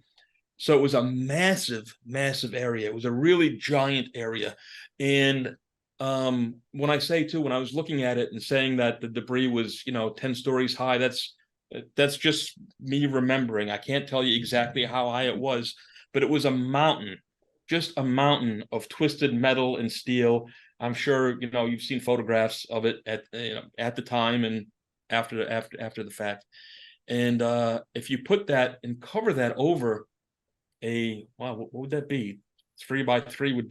C: So it was a massive, massive area. It was a really giant area. And When I say too, when I was looking at it and saying that the debris was, 10 stories high, that's just me remembering. I can't tell you exactly how high it was, but it was a mountain, just a mountain of twisted metal and steel. I'm sure, you've seen photographs of it at the time and after the fact. And if you put that and cover that over wow, what would that be? 3 by 3 would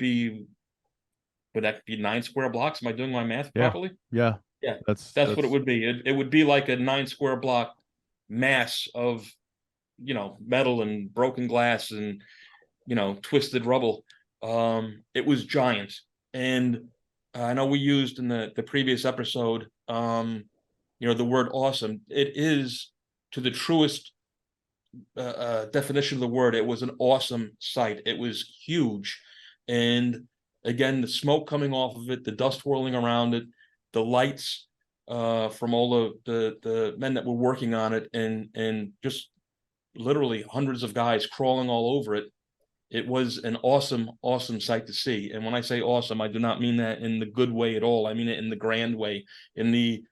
C: that be 9 square blocks? Am I doing my math
A: Yeah.
C: properly?
A: Yeah.
C: Yeah,
A: That's
C: that's what it would be. It would be like a 9 square block mass of, metal and broken glass and, twisted rubble. It was giant. And I know we used in the previous episode, the word awesome. It is, to the truest definition of the word, it was an awesome sight. It was huge. And again, the smoke coming off of it, the dust whirling around it, the lights from all the men that were working on it, and just literally hundreds of guys crawling all over it. It was an awesome, awesome sight to see. And when I say awesome, I do not mean that in the good way at all. I mean it in the grand way, in the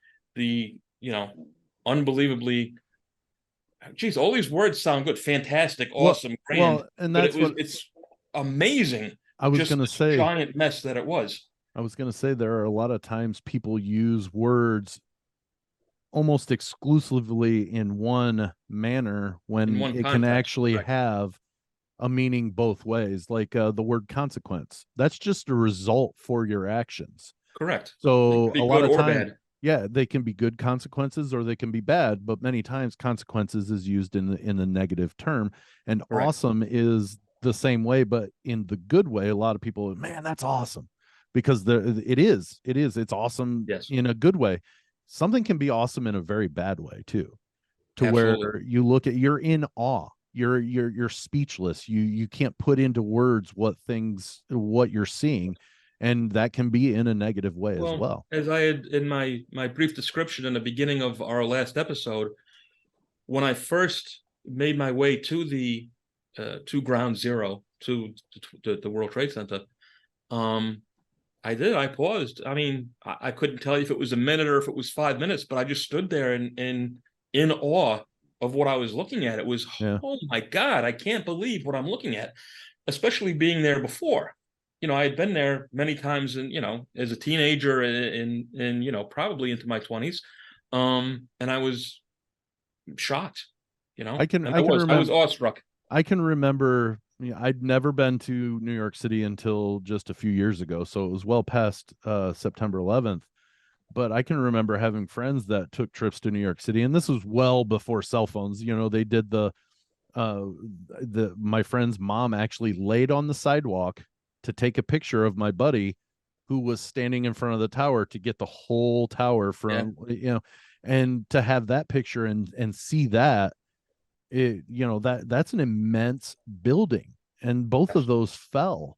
C: unbelievably, geez, all these words sound good. Fantastic, awesome, grand.
A: And
C: But
A: that's what
C: it's amazing.
A: I was
C: Just
A: gonna
C: this
A: say.
C: giant mess that it was.
A: I was gonna say there are a lot of times people use words almost exclusively in one manner
C: In
A: when
C: one
A: it can
C: context.
A: actually
C: Correct.
A: have a meaning both ways, like the word consequence. That's just a result for your actions.
C: Correct. It
A: So
C: could
A: a
C: be
A: lot
C: good
A: of
C: or
A: time,
C: bad.
A: yeah, they can be good consequences or they can be bad, but many times consequences is used in the negative term. And
C: Correct.
A: awesome is the same way, but in the good way. A lot of people, man, that's awesome, because it's awesome
C: Yes.
A: in a good way. Something can be awesome in a very bad way too, to where
C: Absolutely.
A: you're in awe. You're speechless. You can't put into words what you're seeing, and that can be in a negative way as
C: Well,
A: well.
C: as I had in my brief description in the beginning of our last episode, when I first made my way to Ground Zero, to the World Trade Center, um, I paused. I mean, I couldn't tell you if it was a minute or if it was 5 minutes, but I just stood there and in awe of what I was looking at. It was,
A: Yeah.
C: oh my God, I can't believe what I'm looking at, especially being there before. I had been there many times, and as a teenager, and probably into my 20s, and I was shocked,
A: I can
C: and
A: I
C: I
A: can
C: was I was
A: remember
C: awestruck.
A: I can remember, I'd never been to New York City until just a few years ago, so it was well past September 11th. But I can remember having friends that took trips to New York City, and this was well before cell phones. They did uh my friend's mom actually laid on the sidewalk to take a picture of my buddy who was standing in front of the tower to get the whole tower
C: Yeah,
A: from, and to have that picture and see that, that's an immense building, and both of
C: yes,
A: those fell.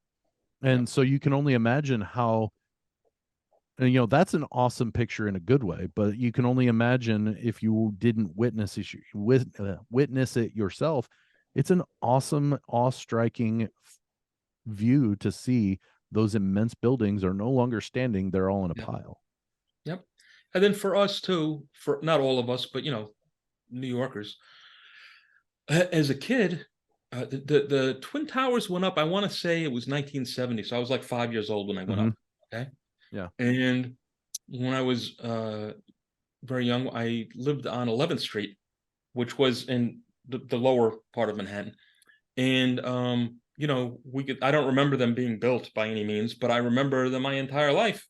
C: yeah,
A: And so you can only imagine how, and that's an awesome picture in a good way, but you can only imagine if you didn't witness it yourself. It's an awesome, awe-striking view to see those immense buildings are no longer standing, they're all in a
C: yeah,
A: pile.
C: yep. And then for us too, for not all of us, but New Yorkers, as a kid, the Twin Towers went up. I want to say it was 1970, so I was like 5 years old when I went
A: Mm-hmm.
C: up. Okay,
A: Yeah.
C: and when I was very young, I lived on 11th Street, which was in the lower part of Manhattan. And I don't remember them being built by any means, but I remember them my entire life.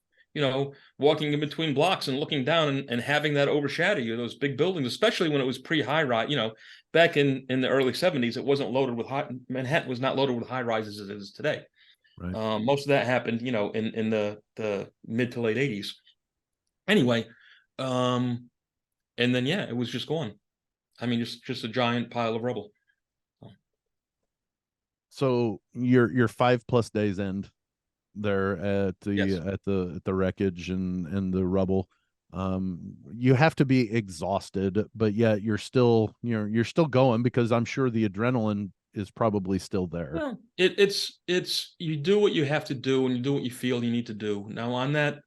C: Walking in between blocks and looking down and having that overshadow you, those big buildings, especially when it was pre-high rise. Back in the early 70s, it wasn't loaded with Manhattan was not loaded with high rises as it is today.
A: Right.
C: Most of that happened, in the mid to late 80s. Anyway, um, and then yeah, it was just gone. I mean, just a giant pile of rubble.
A: So your 5+ days end there
C: Yes.
A: at the wreckage and the rubble. You have to be exhausted, but yet you're still going, because I'm sure the adrenaline is probably still there.
C: Well, it's you do what you have to do and you do what you feel you need to do. Now on that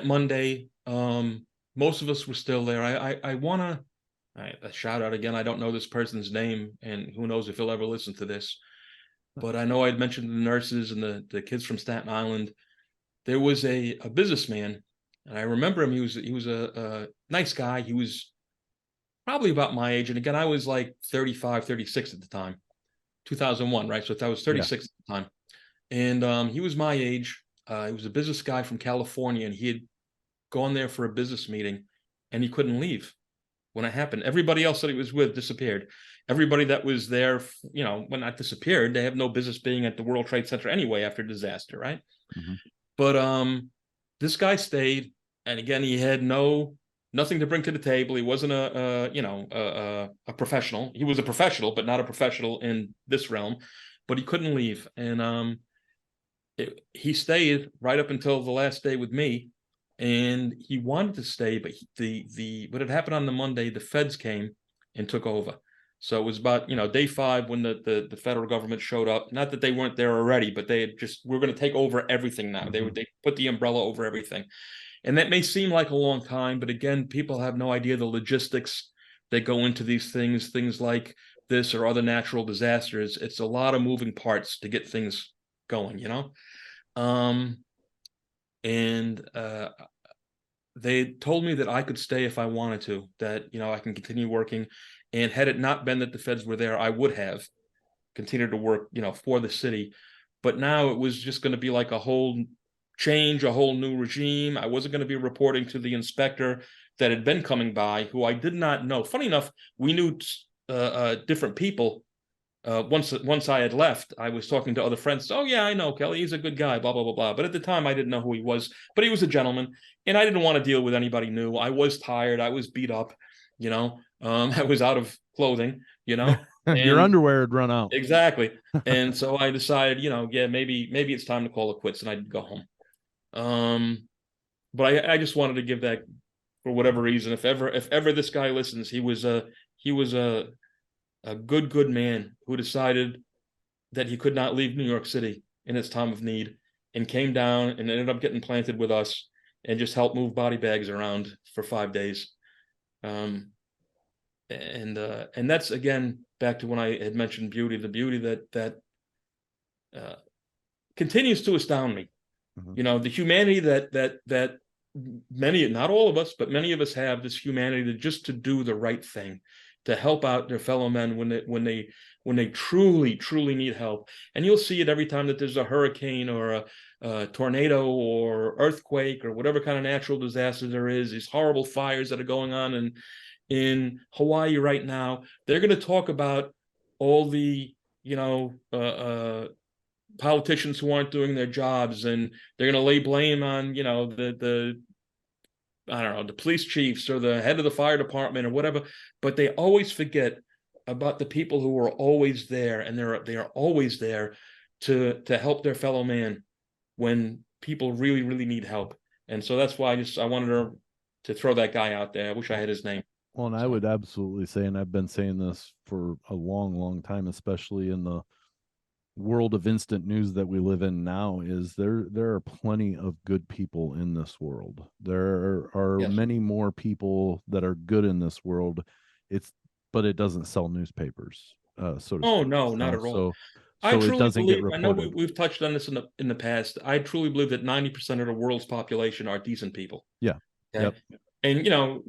C: Monday, most of us were still there. I wanna a shout out again. I don't know this person's name, and who knows if he'll ever listen to this. But I know I'd mentioned the nurses and the kids from Staten Island. There was a businessman, and I remember him. He was a nice guy. He was probably about my age, and again, I was like 35, 36 at the time, 2001, right? So I was
A: Yeah.
C: 36 at the time, and he was my age. He was a business guy from California, and he had gone there for a business meeting, and he couldn't leave when it happened. Everybody else that he was with disappeared. Everybody that was there, you know, when that disappeared, they have no business being at the World Trade Center anyway after disaster, right?
A: Mm-hmm.
C: But this guy stayed, and again, he had nothing to bring to the table. He wasn't a professional. He was a professional, but not a professional in this realm. But he couldn't leave, and he stayed right up until the last day with me, and he wanted to stay, but the what had happened on the Monday, the feds came and took over. So it was about, you know, day 5 when the federal government showed up. Not that they weren't there already, but they had just, we're going to take over everything now.
A: Mm-hmm.
C: They put the umbrella over everything. And that may seem like a long time, but again, people have no idea the logistics that go into these things like this or other natural disasters. It's a lot of moving parts to get things going, you know? And they told me that I could stay if I wanted to, that, you know, I can continue working. And had it not been that the feds were there, I would have continued to work, you know, for the city. But now it was just going to be like a whole change, a whole new regime. I wasn't going to be reporting to the inspector that had been coming by, who I did not know. Funny enough, we knew different people. Once I had left, I was talking to other friends. Oh yeah, I know Kelly. He's a good guy. Blah blah blah blah. But at the time, I didn't know who he was. But he was a gentleman, and I didn't want to deal with anybody new. I was tired. I was beat up. You know, I was out of clothing. You know,
A: Your
C: and
A: underwear had run out.
C: exactly. And so I decided, you know, yeah, maybe it's time to call it quits, and I'd go home. But I just wanted to give that, for whatever reason. If ever this guy listens, he was a good man who decided that he could not leave New York City in its time of need, and came down and ended up getting planted with us and just helped move body bags around for 5 days. And that's, again, back to when I had mentioned the beauty that continues to astound me.
A: Mm-hmm.
C: You know, the humanity that many, not all of us, but many of us have, this humanity to just to do the right thing, to help out their fellow men when they truly need help. And you'll see it every time that there's a hurricane or a tornado or earthquake or whatever kind of natural disaster there is, these horrible fires that are going on in Hawaii right now. They're going to talk about all the, you know, politicians who aren't doing their jobs, and they're going to lay blame on, you know, the I don't know, the police chiefs or the head of the fire department or whatever, but they always forget about the people who are always there, and they are always there to help their fellow man when people really need help. And so that's why I wanted to throw that guy out there. I wish I had his name.
A: Well, and I would absolutely say, and I've been saying this for a long time, especially in the world of instant news that we live in now, is there are plenty of good people in this world. There are
C: Yes.
A: many more people that are good in this world. But it doesn't sell newspapers, so to
C: Oh
A: speak.
C: no, not at all.
A: So
C: I
A: it
C: truly
A: doesn't get
C: believe, I know
A: reported.
C: we've touched on this in the past. I truly believe that 90% of the world's population are decent people.
A: Yeah.
C: Okay?
A: Yep.
C: And, you know,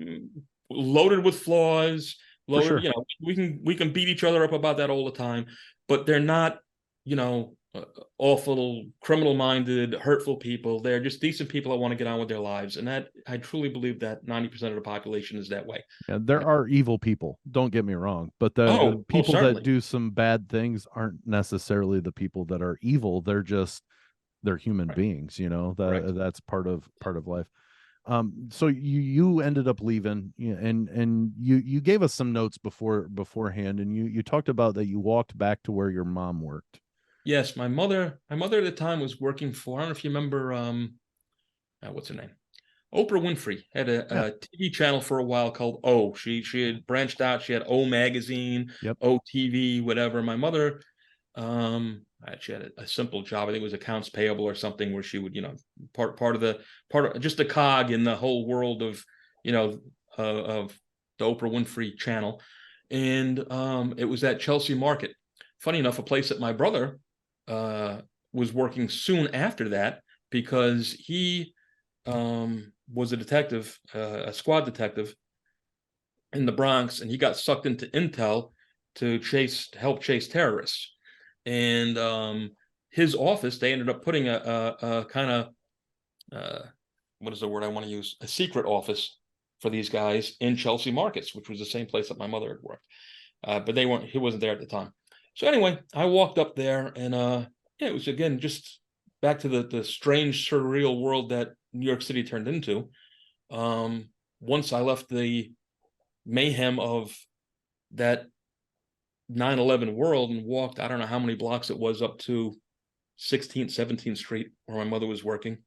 C: loaded with flaws,
A: For sure.
C: you know, we can beat each other up about that all the time, but they're not, you know, awful, criminal-minded, hurtful people. They're just decent people that want to get on with their lives. And that, I truly believe that 90% of the population is that way.
A: Yeah, there are evil people, don't get me wrong, but the people that
C: certainly.
A: do some bad things aren't necessarily the people that are evil. They're human
C: Right.
A: beings, you know.
C: Correct.
A: That's part of life. So you ended up leaving, and you gave us some notes beforehand, and you talked about that you walked back to where your mom worked.
C: Yes, my mother at the time was working for, I don't know if you remember, what's her name? Oprah Winfrey had
A: Yeah.
C: a TV channel for a while called O. She had branched out. She had O Magazine,
A: Yep.
C: O TV, whatever. My mother, she had a simple job. I think it was accounts payable or something, where she would, part of just a cog in the whole world of, of the Oprah Winfrey channel. And it was at Chelsea Market. Funny enough, a place that my brother was working soon after that, because he was a detective, a squad detective in the Bronx, and he got sucked into intel to help chase terrorists. And his office, they ended up putting a kind of what is the word I want to use? A secret office for these guys in Chelsea Markets, which was the same place that my mother had worked. But he wasn't there at the time. So anyway, I walked up there, and yeah, it was again just back to the strange, surreal world that New York City turned into. Once I left the mayhem of that 9/11 world and walked, I don't know how many blocks it was, up to 16th, 17th Street, where my mother was working.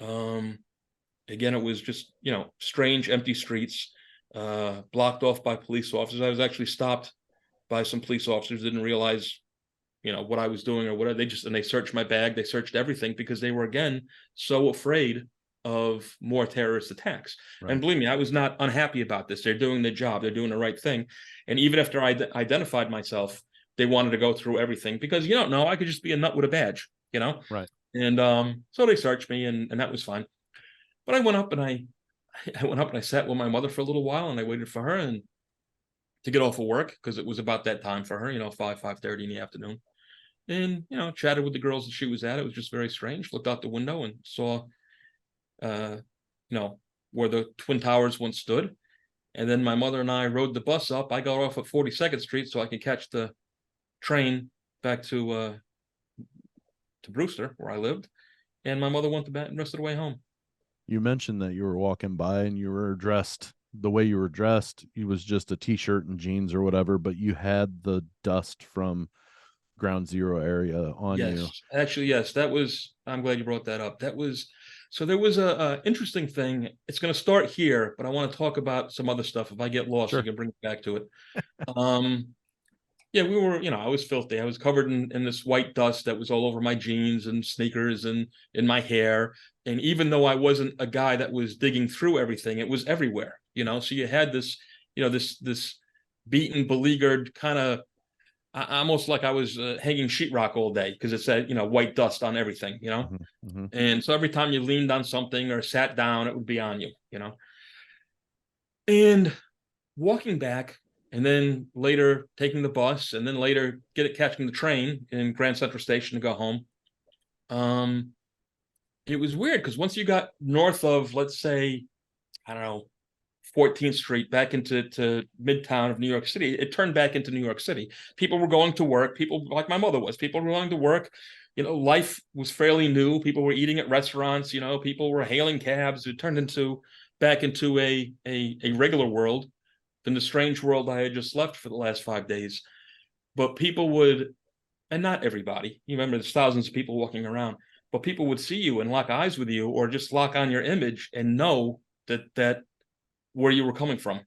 C: Again, it was just, strange, empty streets, blocked off by police officers. I was actually stopped by some police officers, didn't realize, what I was doing or whatever. They searched my bag, they searched everything, because they were, again, so afraid of more terrorist attacks.
A: Right.
C: And believe me, I was not unhappy about this. They're doing their job, they're doing the right thing. And even after I identified myself, they wanted to go through everything, because you don't know, I could just be a nut with a badge,
A: Right.
C: And so they searched me, and that was fine. But I went up and I sat with my mother for a little while, and I waited for her and to get off of work, because it was about that time for her, 5:30 in the afternoon. And, chatted with the girls that she was at. It was just very strange. Looked out the window and saw, uh, where the Twin Towers once stood. And then my mother and I rode the bus up. I got off at 42nd Street so I could catch the train back to Brewster, where I lived. And my mother went to bed and rest of the way home.
A: You mentioned that you were walking by and you were dressed the way you were dressed. It was just a t-shirt and jeans or whatever, but you had the dust from Ground Zero area on you.
C: Yes, actually, yes. I'm glad you brought that up. So there was a interesting thing. It's going to start here, but I want to talk about some other stuff. If I get lost,
A: Sure.
C: you can bring it back to it. Yeah, we were, I was filthy. I was covered in this white dust that was all over my jeans and sneakers and in my hair. And even though I wasn't a guy that was digging through everything, it was everywhere, so you had this, this beaten, beleaguered kind of, almost like I was hanging sheetrock all day, because it said, white dust on everything,
A: Mm-hmm. Mm-hmm.
C: And so every time you leaned on something or sat down, it would be on you, And walking back, and then later taking the bus, and then later catching the train in Grand Central Station to go home. It was weird, because once you got north of, let's say, I don't know, 14th Street, back into Midtown of New York City, it turned back into New York City. People were going to work. People, like my mother was, people were going to work. Life was fairly new. People were eating at restaurants. People were hailing cabs. It turned back into a regular world than the strange world I had just left for the last 5 days. But people would, and not everybody, you remember there's thousands of people walking around, but people would see you and lock eyes with you, or just lock on your image and know that where you were coming from,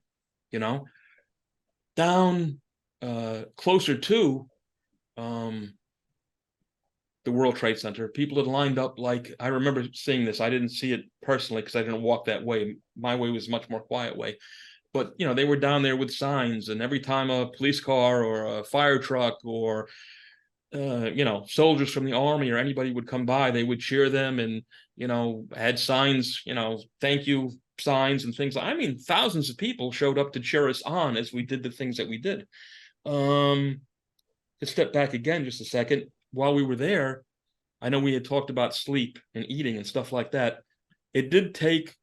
C: down closer to the World Trade Center. People had lined up, like, I remember seeing this. I didn't see it personally because I didn't walk that way. My way was a much more quiet way. But, they were down there with signs, and every time a police car or a fire truck or, soldiers from the army or anybody would come by, they would cheer them and, had signs, thank you signs and things. I mean, thousands of people showed up to cheer us on as we did the things that we did. To step back again just a second, while we were there, I know we had talked about sleep and eating and stuff like that. It did take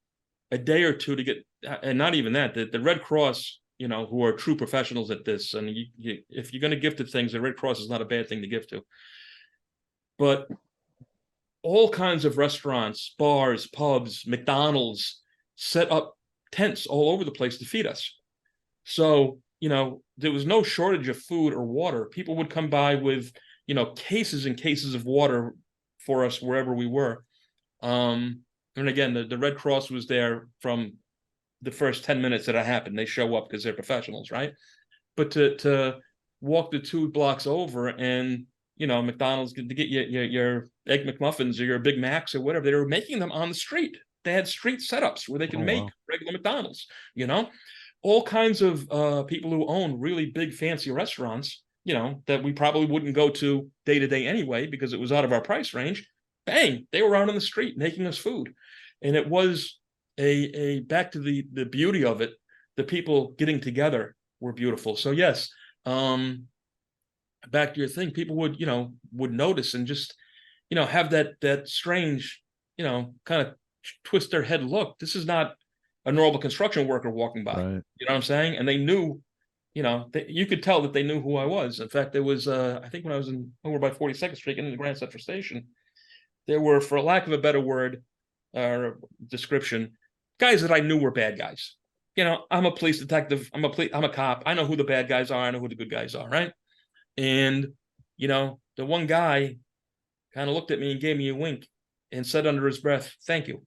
C: a day or two to get, and not even that, the Red Cross, who are true professionals at this, and if you're going to give to things, the Red Cross is not a bad thing to give to. But all kinds of restaurants, bars, pubs, McDonald's set up tents all over the place to feed us. So, there was no shortage of food or water. People would come by with, cases and cases of water for us wherever we were. And again, the Red Cross was there from the first 10 minutes that it happened. They show up because they're professionals, right? But to walk the 2 blocks over and, you know, McDonald's to get your Egg McMuffins or your Big Macs or whatever, they were making them on the street. They had street setups where they can make regular McDonald's, you know, all kinds of people who own really big fancy restaurants, you know, that we probably wouldn't go to day to day anyway because it was out of our price range. Bang, they were out on the street making us food. And it was a back to the beauty of it, the people getting together were beautiful. So yes, back to your thing, people would, you know, would notice and just, you know, have that strange, you know, kind of twist their head look. This is not a normal construction worker walking by.
A: Right.
C: You know what I'm saying? And they knew, you know, you could tell that they knew who I was. In fact, there was I think when I was in over by 42nd Street getting into Grand Central Station, there were, for lack of a better word or description, guys that I knew were bad guys. You know, I'm a police detective. I'm a cop. I know who the bad guys are. I know who the good guys are, right? And, you know, the one guy kind of looked at me and gave me a wink and said under his breath, "Thank you."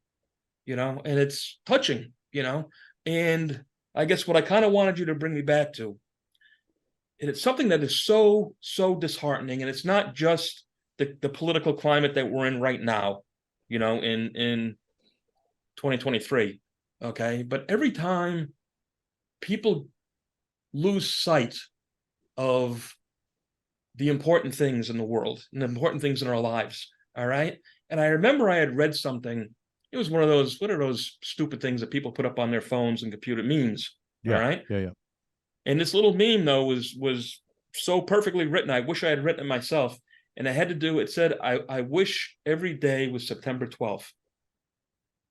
C: You know, and it's touching, you know. And I guess what I kind of wanted you to bring me back to, and it's something that is so disheartening, and it's not just the political climate that we're in right now, you know, in 2023, okay? But every time people lose sight of the important things in the world and the important things in our lives, all right? And I remember I had read something. It was one of those, what are those stupid things that people put up on their phones and computer memes, all right?
A: Yeah.
C: And this little meme though was so perfectly written. I wish I had written it myself. And it said, I wish every day was September 12th.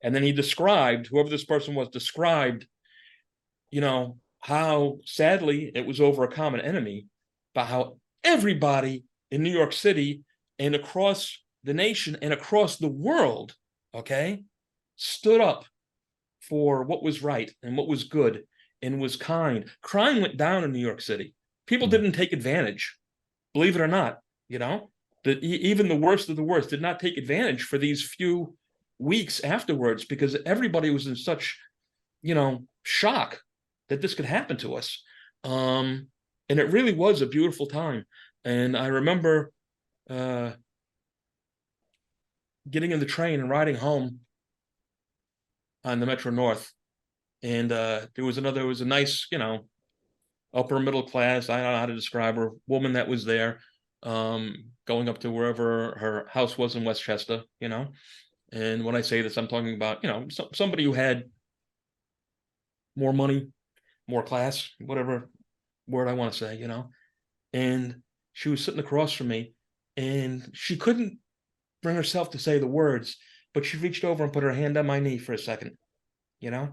C: And then he described, whoever this person was, described, you know, how sadly it was over a common enemy, but how everybody in New York City and across the nation and across the world, okay, stood up for what was right and what was good and was kind. Crime went down in New York City. People didn't take advantage, believe it or not, you know. Even the worst of the worst did not take advantage for these few weeks afterwards because everybody was in such, you know, shock that this could happen to us. And it really was a beautiful time. And I remember getting in the train and riding home on the Metro North. And there was a nice, you know, upper middle class, I don't know how to describe her, woman that was there, going up to wherever her house was in Westchester, you know. And when I say this, I'm talking about, you know, somebody who had more money, more class, whatever word I want to say, you know. And she was sitting across from me and she couldn't bring herself to say the words, but she reached over and put her hand on my knee for a second, you know.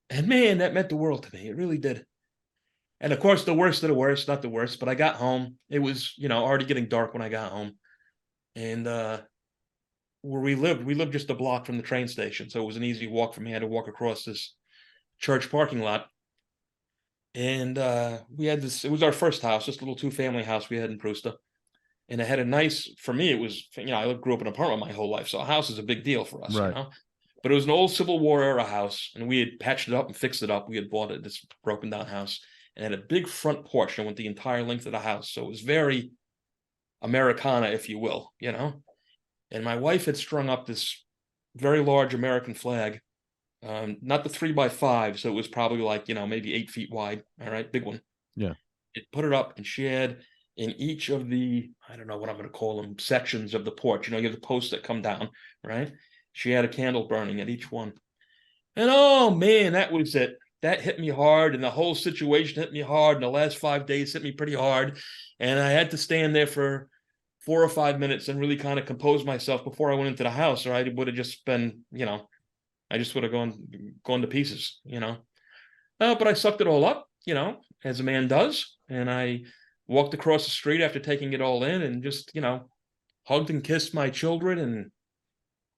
C: And man, that meant the world to me. It really did. And of course, the worst of the worst, not the worst, but I got home. It was, you know, already getting dark when I got home. And where we lived just a block from the train station. So it was an easy walk for me. I had to walk across this church parking lot. And we had this, it was our first house, this little 2-family house we had in Brewster. And it had a nice, for me, it was, you know, I grew up in an apartment my whole life. So a house is a big deal for us,
A: Right.
C: you know. But it was an old Civil War era house. And we had patched it up and fixed it up. We had bought it, this broken down house. And had a big front porch that went the entire length of the house. So it was very Americana, if you will, you know. And my wife had strung up this very large American flag, not the 3x5, so it was probably like, you know, maybe 8 feet wide. All right, big one.
A: Yeah.
C: It put it up, and she had in each of the, I don't know what I'm going to call them, sections of the porch. You know, you have the posts that come down, right? She had a candle burning at each one. And oh man, that was it. That hit me hard, and the whole situation hit me hard. And the last 5 days hit me pretty hard. And I had to stand there for 4 or 5 minutes and really kind of compose myself before I went into the house, or I would have just been, you know, I just would have gone to pieces, you know. But I sucked it all up, you know, as a man does. And I walked across the street after taking it all in and just, you know, hugged and kissed my children and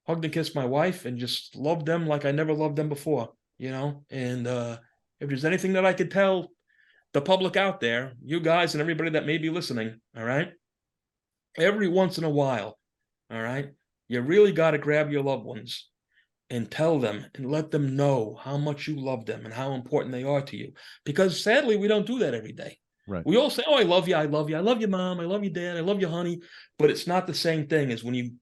C: hugged and kissed my wife and just loved them like I never loved them before, you know. And if there's anything that I could tell the public out there, you guys and everybody that may be listening, all right, every once in a while, all right, you really got to grab your loved ones and tell them and let them know how much you love them and how important they are to you. Because sadly, we don't do that every day.
A: Right.
C: We all say, "Oh, I love you, I love you, I love you, mom, I love you, dad, I love you, honey," but it's not the same thing as when you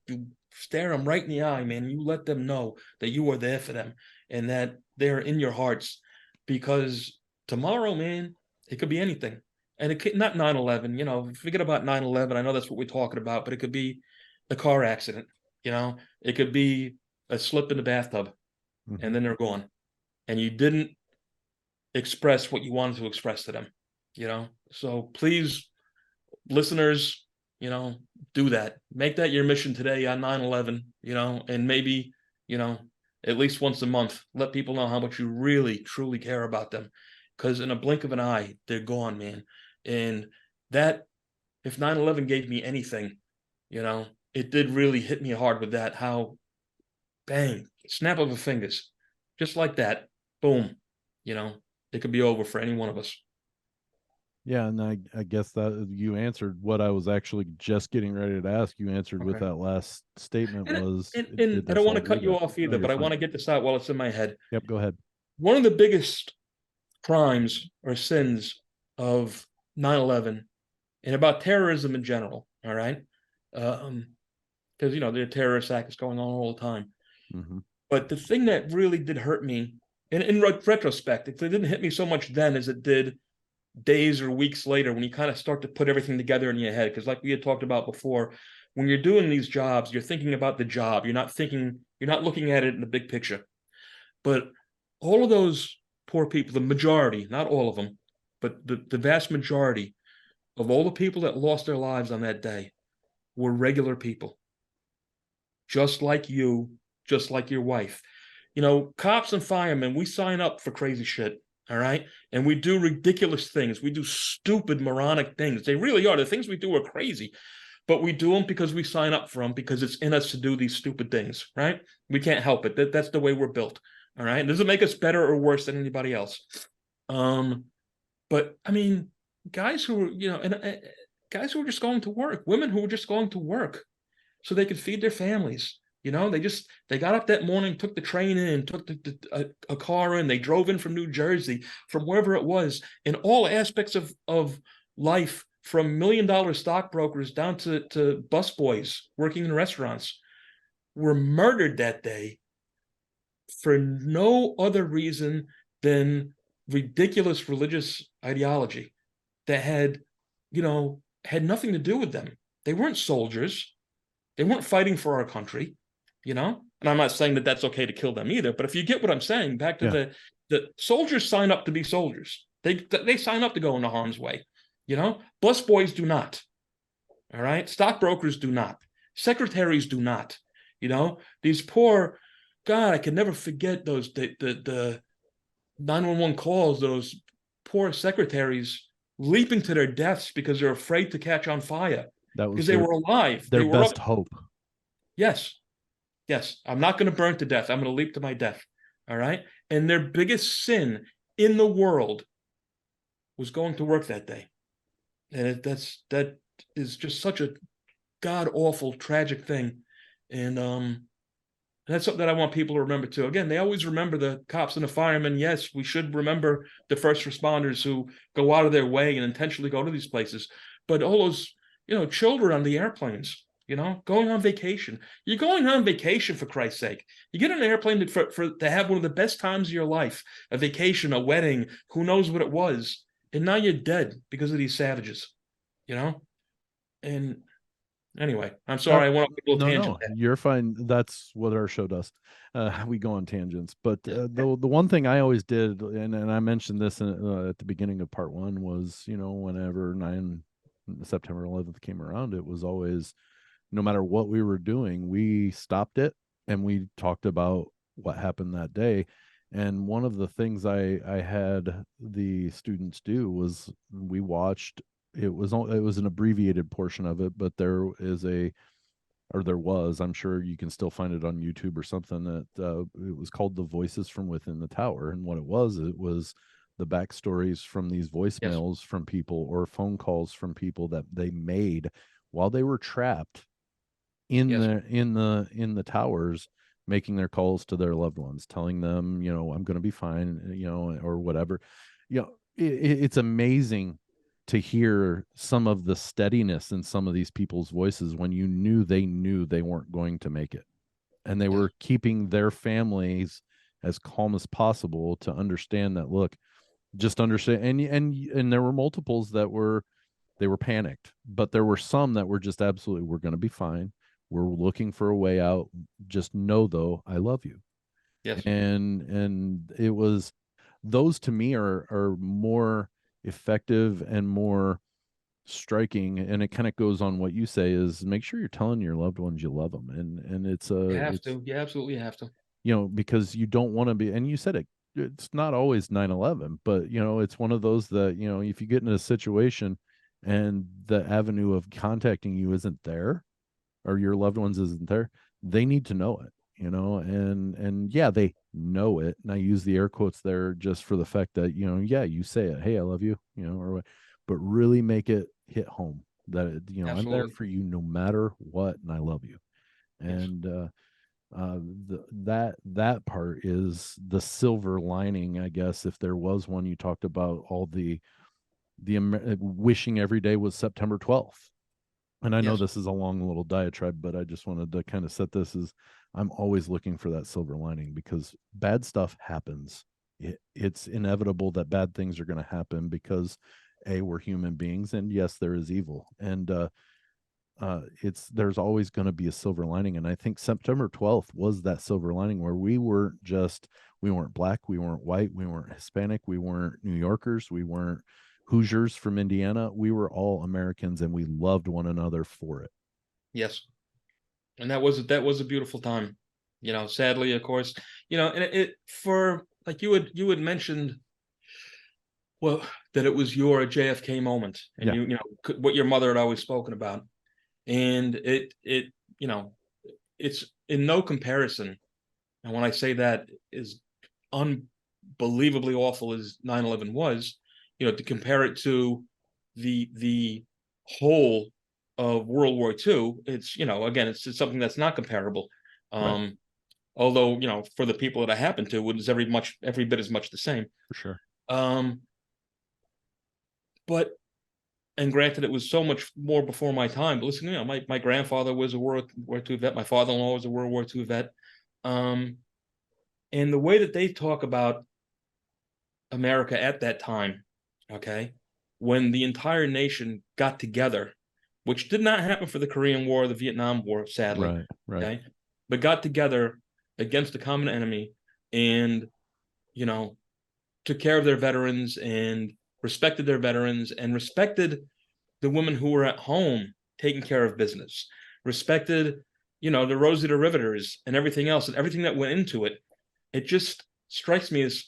C: stare them right in the eye, man. You let them know that you are there for them and that they're in your hearts. Because tomorrow, man, it could be anything. And it could not 9/11, forget about 9/11. I know that's what we're talking about, but it could be a car accident, it could be a slip in the bathtub, and then they're gone. And you didn't express what you wanted to express to them, So please, listeners, do that. Make that your mission today on 9/11, and maybe, at least once a month, let people know how much you really, truly care about them. Because in a blink of an eye, they're gone, man. And that, if 9/11 gave me anything, it did really hit me hard with that. How, bang, snap of a fingers, just like that, boom, it could be over for any one of us.
A: Yeah, and I guess that you answered what I was actually just getting ready to ask. You answered with
C: Okay.
A: that last statement
C: And,
A: was,
C: and I don't want to cut you off
A: No,
C: either,
A: you're
C: but I
A: fine.
C: want to get this out while it's in my head.
A: Yep, go ahead.
C: One of the biggest crimes or sins of 9/11 and about terrorism in general, all right? Because, the terrorist act is going on all the time. But the thing that really did hurt me, and in retrospect, it didn't hit me so much then as it did days or weeks later when you kind of start to put everything together in your head. Because like we had talked about before, when you're doing these jobs, you're thinking about the job. You're not looking at it in the big picture. But all of those poor people, the majority, not all of them, but the vast majority of all the people that lost their lives on that day were regular people. Just like you, just like your wife. Cops and firemen, we sign up for crazy shit. All right. And we do ridiculous things. We do stupid, moronic things. They really are. The things we do are crazy, but we do them because we sign up for them because it's in us to do these stupid things. Right. We can't help it. That's the way we're built. All right. It doesn't make us better or worse than anybody else. But I mean, guys who were, guys who were just going to work, women who were just going to work so they could feed their families. They got up that morning, took the train in, took a car in, they drove in from New Jersey, from wherever it was, in all aspects of life, from $1 million stockbrokers down to busboys working in restaurants, were murdered that day for no other reason than ridiculous religious ideology that had nothing to do with them. They weren't soldiers. They weren't fighting for our country, And I'm not saying that that's okay to kill them either. But if you get what I'm saying, back to the soldiers sign up to be soldiers. They sign up to go into harm's way. Bus boys do not. All right. Stockbrokers do not. Secretaries do not. These poor, God, I can never forget those the 911 calls. Those poor secretaries leaping to their deaths because they're afraid to catch on fire.
A: That was
C: because they were alive.
A: Their
C: they were
A: best
C: up.
A: hope.
C: Yes. I'm not going to burn to death. I'm going to leap to my death. All right. And their biggest sin in the world was going to work that day. And that is just such a god awful, tragic thing. And that's something that I want people to remember too. Again, they always remember the cops and the firemen. Yes, we should remember the first responders who go out of their way and intentionally go to these places. But all those, children on the airplanes, going on vacation. You're going on vacation, for Christ's sake. You get on an airplane to have one of the best times of your life, a vacation, a wedding, who knows what it was. And now you're dead because of these savages, And anyway, I'm sorry. I went off a little tangent.
A: No, you're fine. That's what our show does. We go on tangents. But the one thing I always did, and I mentioned this at the beginning of part one, was, whenever September 11th came around, it was always, no matter what we were doing, we stopped it and we talked about what happened that day. And one of the things I had the students do was we watched. It was an abbreviated portion of it, but there was, I'm sure you can still find it on YouTube or something, that it was called The Voices from Within the Tower. And what it was the backstories from these voicemails from people or phone calls from people that they made while they were trapped in the towers, making their calls to their loved ones, telling them, you know, I'm going to be fine, you know, or whatever. You know, it's amazing to hear some of the steadiness in some of these people's voices when you knew they weren't going to make it, and they
C: Yeah.
A: were keeping their families as calm as possible to understand that, look, just understand. And there were multiples that were, they were panicked, but there were some that were just absolutely, we're going to be fine, we're looking for a way out, just know though I love you.
C: Yes.
A: And it was, those to me are more effective and more striking. And it kind of goes on what you say, is make sure you're telling your loved ones you love them. And it's
C: You
A: a
C: have
A: it's,
C: to. You absolutely have to.
A: you know, because you don't want to be, and you said it, it's not always 9/11, but you know, it's one of those that, you know, if you get in a situation and the avenue of contacting you isn't there, or your loved ones isn't there, they need to know it, you know. And yeah, they know it, and I use the air quotes there just for the fact that, you know, yeah, you say it, hey, I love you, you know, or what, but really make it hit home that, you know, I'm there
C: Absolutely.
A: for you no matter what, and I love you.
C: Yes.
A: And that part is the silver lining, I guess, if there was one. You talked about all the wishing every day was September 12th. And I know
C: Yes.
A: this is a long little diatribe, but I just wanted to kind of set this as, I'm always looking for that silver lining, because bad stuff happens. It's inevitable that bad things are going to happen, because we're human beings, and yes, there is evil. And it's, there's always going to be a silver lining. And I think September 12th was that silver lining, where we weren't black, we weren't white, we weren't Hispanic, we weren't New Yorkers, we weren't Hoosiers from Indiana. We were all Americans, and we loved one another for it.
C: Yes. And that was a beautiful time. You know, sadly, of course, you know, and it for like you had mentioned, well, that it was your JFK moment, and
A: Yeah.
C: you know what your mother had always spoken about, and it you know, it's in no comparison. And when I say that, is unbelievably awful as 9/11 was, you know, to compare it to the whole of World War II, it's, you know, again, it's something that's not comparable.
A: Right.
C: Um, although, you know, for the people that I happen to, it was every bit as much the same.
A: For sure.
C: Um, but and granted, it was so much more before my time. But listen, you know, my grandfather was a World War II vet. My father-in-law was a World War II vet. Um, and the way that they talk about America at that time, okay, when the entire nation got together, which did not happen for the Korean War or the Vietnam War, sadly,
A: Right. Right.
C: okay, but got together against a common enemy and, you know, took care of their veterans and respected their veterans and respected the women who were at home taking care of business, respected, you know, the Rosita Riveters and everything else and everything that went into it. It just strikes me as,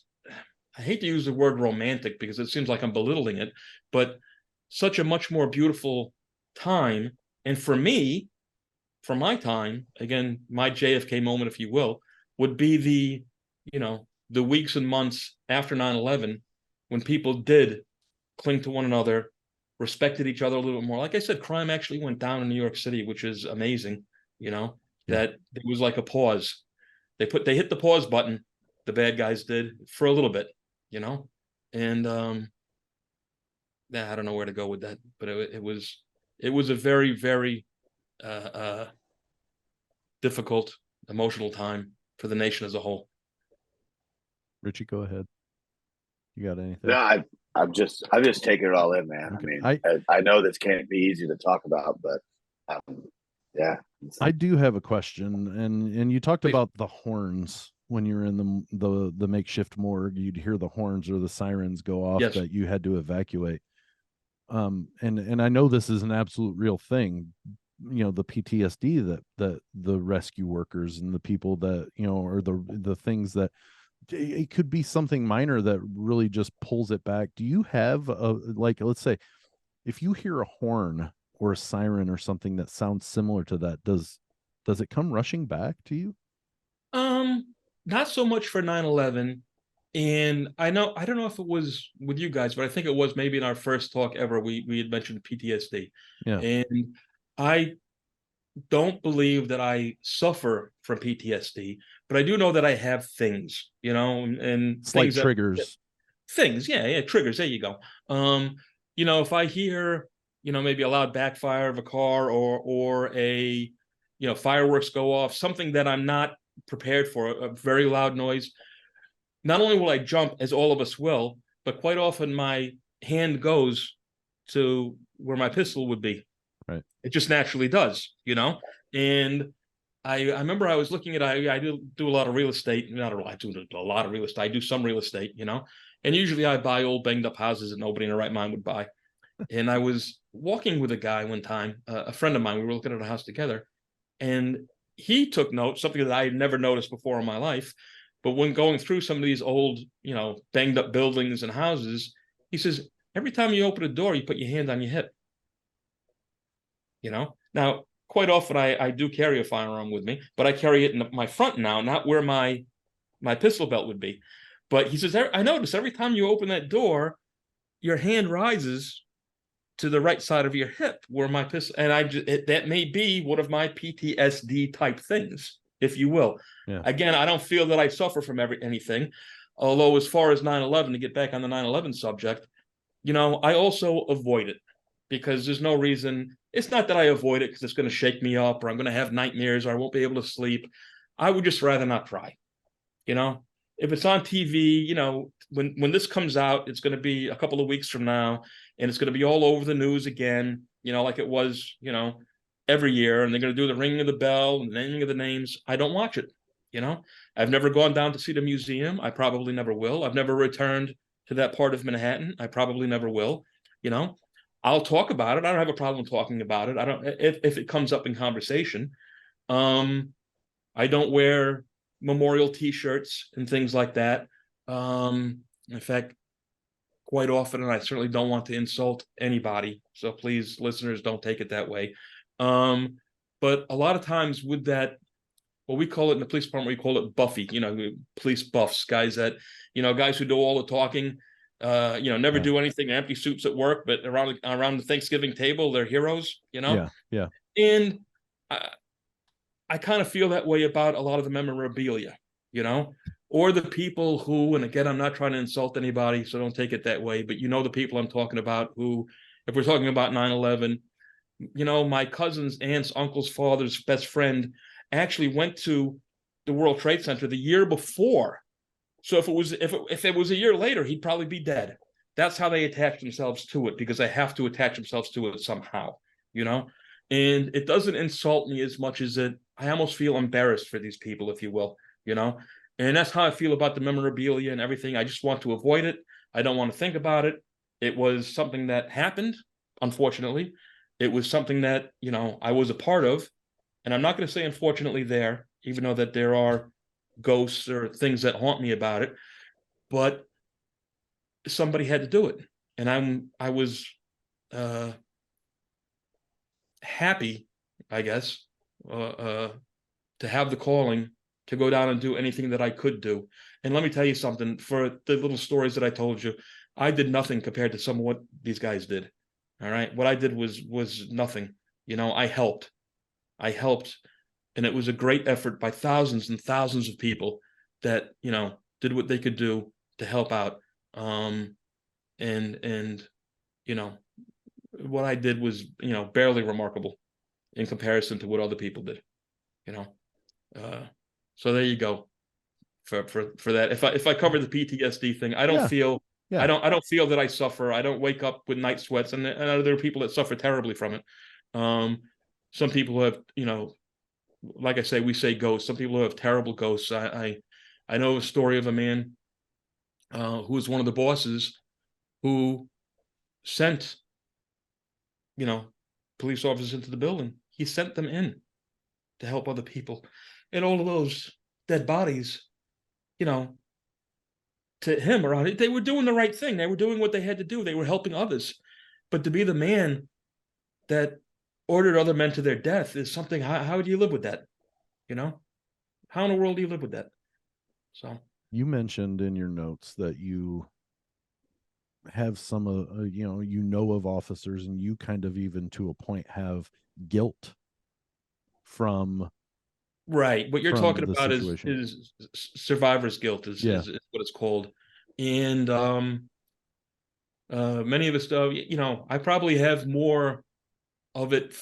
C: I hate to use the word romantic because it seems like I'm belittling it, but such a much more beautiful time. And for me, for my time, again, my JFK moment, if you will, would be the, you know, the weeks and months after 9/11 when people did cling to one another, respected each other a little bit more. Like I said, crime actually went down in New York City, which is amazing, you know,
A: Yeah.
C: that it was like a pause. They hit the pause button, the bad guys did, for a little bit, you know? And yeah, I don't know where to go with that, but it was a very, very uh, uh, difficult, emotional time for the nation as a whole.
A: Richie, go ahead. You got
B: No,
A: anything?
B: I'm just taking it all in, man. I
A: Okay.
B: mean, I know this can't be easy to talk about, but yeah.
A: I do have a question, and you talked
C: Please.
A: about the horns when you were in the makeshift morgue. You'd hear the horns or the sirens go off
C: Yes.
A: that you had to evacuate. And I know this is an absolute real thing. You know, the PTSD that the rescue workers and the people that, you know, or the things that, it could be something minor that really just pulls it back. Do you have a, like, let's say, if you hear a horn or a siren or something that sounds similar to that, does it come rushing back to you?
C: Not so much for 9/11. And I don't know if it was with you guys, but I think it was maybe in our first talk ever, we had mentioned PTSD.
A: Yeah.
C: And I don't believe that I suffer from PTSD, but I do know that I have things, and
A: Slight
C: things that
A: triggers.
C: things, yeah, triggers. There you go. If I hear, maybe a loud backfire of a car or a, fireworks go off, something that I'm not prepared for, a very loud noise, not only will I jump, as all of us will, but quite often my hand goes to where my pistol would be.
A: Right.
C: It just naturally does, And I remember I was looking at I do a lot of real estate. Not a lot, I do a lot of real estate. I do some real estate, and usually I buy old banged up houses that nobody in their right mind would buy. And I was walking with a guy one time, a friend of mine. We were looking at a house together, and he took note, something that I had never noticed before in my life. But when going through some of these old, banged up buildings and houses, he says, every time you open a door, you put your hand on your hip. Now, quite often I do carry a firearm with me, but I carry it in my front now, not where my pistol belt would be. But he says, I notice every time you open that door, your hand rises to the right side of your hip where my pistol, and that may be one of my PTSD type things, if you will.
A: Yeah.
C: Again, I don't feel that I suffer from anything. Although, as far as 9/11, to get back on the 9/11 subject, I also avoid it because there's no reason. It's not that I avoid it because it's going to shake me up or I'm going to have nightmares or I won't be able to sleep. I would just rather not try. If it's on TV, when this comes out, it's going to be a couple of weeks from now, and it's going to be all over the news again, like it was, every year, and they're going to do the ringing of the bell and the naming of the names. I don't watch it. I've never gone down to see the museum. I probably never will. I've never returned to that part of Manhattan. I probably never will. I'll talk about it. I don't have a problem talking about it. I don't if it comes up in conversation. I don't wear memorial T-shirts and things like that. In fact, quite often, and I certainly don't want to insult anybody. So please, listeners, don't take it that way. But a lot of times with that, what we call it in the police department, we call it buffy, police buffs, guys guys who do all the talking, never do anything, empty suits at work, but around the Thanksgiving table, they're heroes,
A: Yeah. Yeah.
C: And I kind of feel that way about a lot of the memorabilia, or the people who, and again, I'm not trying to insult anybody, so don't take it that way, but the people I'm talking about who, if we're talking about 9/11, my cousin's aunt's uncle's father's best friend actually went to the World Trade Center the year before. So if it was a year later, he'd probably be dead. That's how they attach themselves to it, because they have to attach themselves to it somehow, and it doesn't insult me as much as I almost feel embarrassed for these people, if you will, and that's how I feel about the memorabilia and everything. I just want to avoid it. I don't want to think about it. It was something that happened, unfortunately. It was something that, I was a part of, and I'm not going to say unfortunately there, even though that there are ghosts or things that haunt me about it, but somebody had to do it. And I was happy, I guess, to have the calling to go down and do anything that I could do. And let me tell you something, for the little stories that I told you, I did nothing compared to some of what these guys did. All right. What I did was nothing. I helped. And it was a great effort by thousands and thousands of people that, did what they could do to help out. And what I did was, barely remarkable in comparison to what other people did, so there you go for that. If I cover the PTSD thing, I don't feel
A: Yeah.
C: I don't feel that I suffer. I don't wake up with night sweats, and there are people that suffer terribly from it. Some people have, like I say, we say ghosts. Some people have terrible ghosts. I know a story of a man who was one of the bosses who sent, police officers into the building. He sent them in to help other people, and all of those dead bodies, to him around it, they were doing the right thing. They were doing what they had to do. They were helping others. But to be the man that ordered other men to their death is something. How do you live with that? How in the world do you live with that? So
A: You mentioned in your notes that you have some of of officers, and you kind of, even to a point, have guilt
C: Right. What you're
A: from
C: talking
A: the
C: about
A: situation.
C: is survivor's guilt
A: Yeah.
C: is what it's called. And many of us, you know, I probably have more of it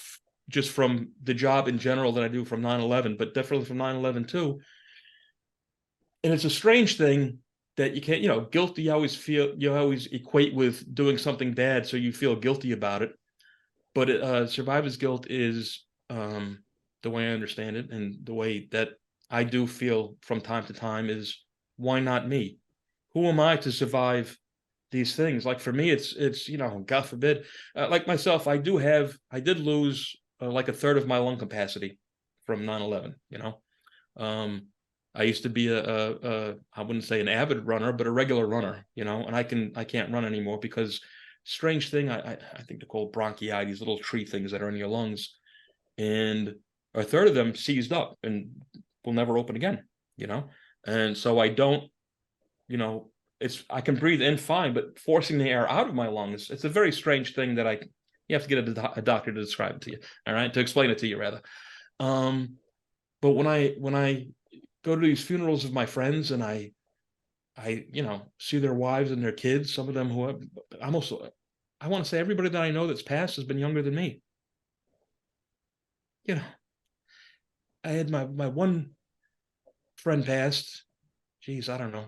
C: just from the job in general than I do from 9/11, but definitely from 9/11 too. And it's a strange thing that you can't, you know, guilty, you always equate with doing something bad, so you feel guilty about it. But survivor's guilt is the way I understand it, and the way that I do feel from time to time is, why not me? Who am I to survive these things? Like for me, it's you know, God forbid, like myself, I did lose like a third of my lung capacity from 9/11. You know, um, I used to be I wouldn't say an avid runner, but a regular runner, you know, and I can't run anymore because strange thing, I think they're called bronchi, these little tree things that are in your lungs, and a third of them seized up and will never open again, you know, and so I don't, you know, I can breathe in fine, but forcing the air out of my lungs, it's a very strange thing that you have to get a doctor to describe it to you, all right, to explain it to you rather. Um, but when I go to these funerals of my friends and you know, see their wives and their kids, some of them who have, I'm also, I want to say everybody that I know that's passed has been younger than me. You know, I had my one friend passed, geez, I don't know,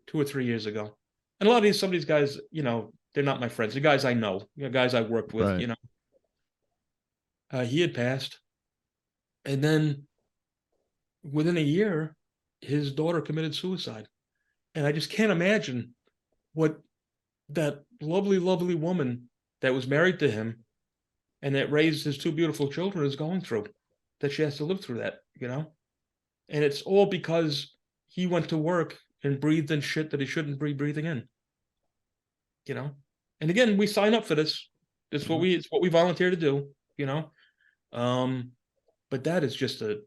C: 2 or 3 years ago. And a lot of some of these guys, you know, they're not my friends. They're guys I know, you know, guys I worked with,
A: Right.
C: you know. He had passed. And then within a year, his daughter committed suicide. And I just can't imagine what that lovely, lovely woman that was married to him and that raised his two beautiful children is going through, that she has to live through that, you know? And it's all because he went to work and breathed in shit that he shouldn't be breathing in, you know? And again, we sign up for this.
A: Mhm.
C: It's what we volunteer to do, you know? Um, but that is just a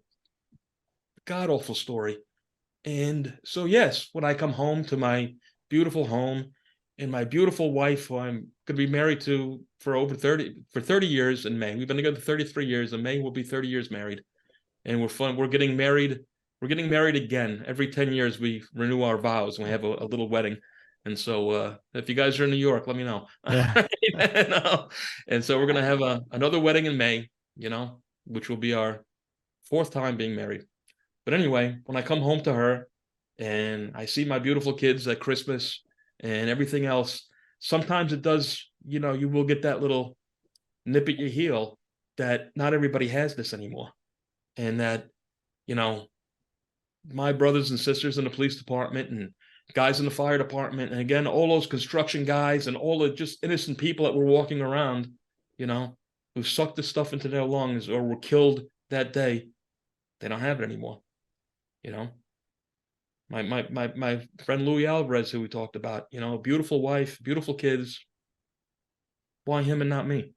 C: god awful story. And so, yes, when I come home to my beautiful home and my beautiful wife, who I'm going to be married to for over 30 years in May. We've been together 33 years. In May, we'll be 30 years married. And we're fun. We're getting married. We're getting married again. Every 10 years, we renew our vows and we have a little wedding. And so, if you guys are in New York, let me know.
A: Yeah.
C: And so, we're going to have another wedding in May, you know, which will be our fourth time being married. But anyway, when I come home to her and I see my beautiful kids at Christmas and everything else, sometimes it does, you know, you will get that little nip at your heel that not everybody has this anymore. And that, you know, my brothers and sisters in the police department and guys in the fire department, and again, all those construction guys and all the just innocent people that were walking around, you know, who sucked the stuff into their lungs or were killed that day, they don't have it anymore, you know. My friend Louis Alvarez, who we talked about, you know, beautiful wife, beautiful kids. Why him and not me?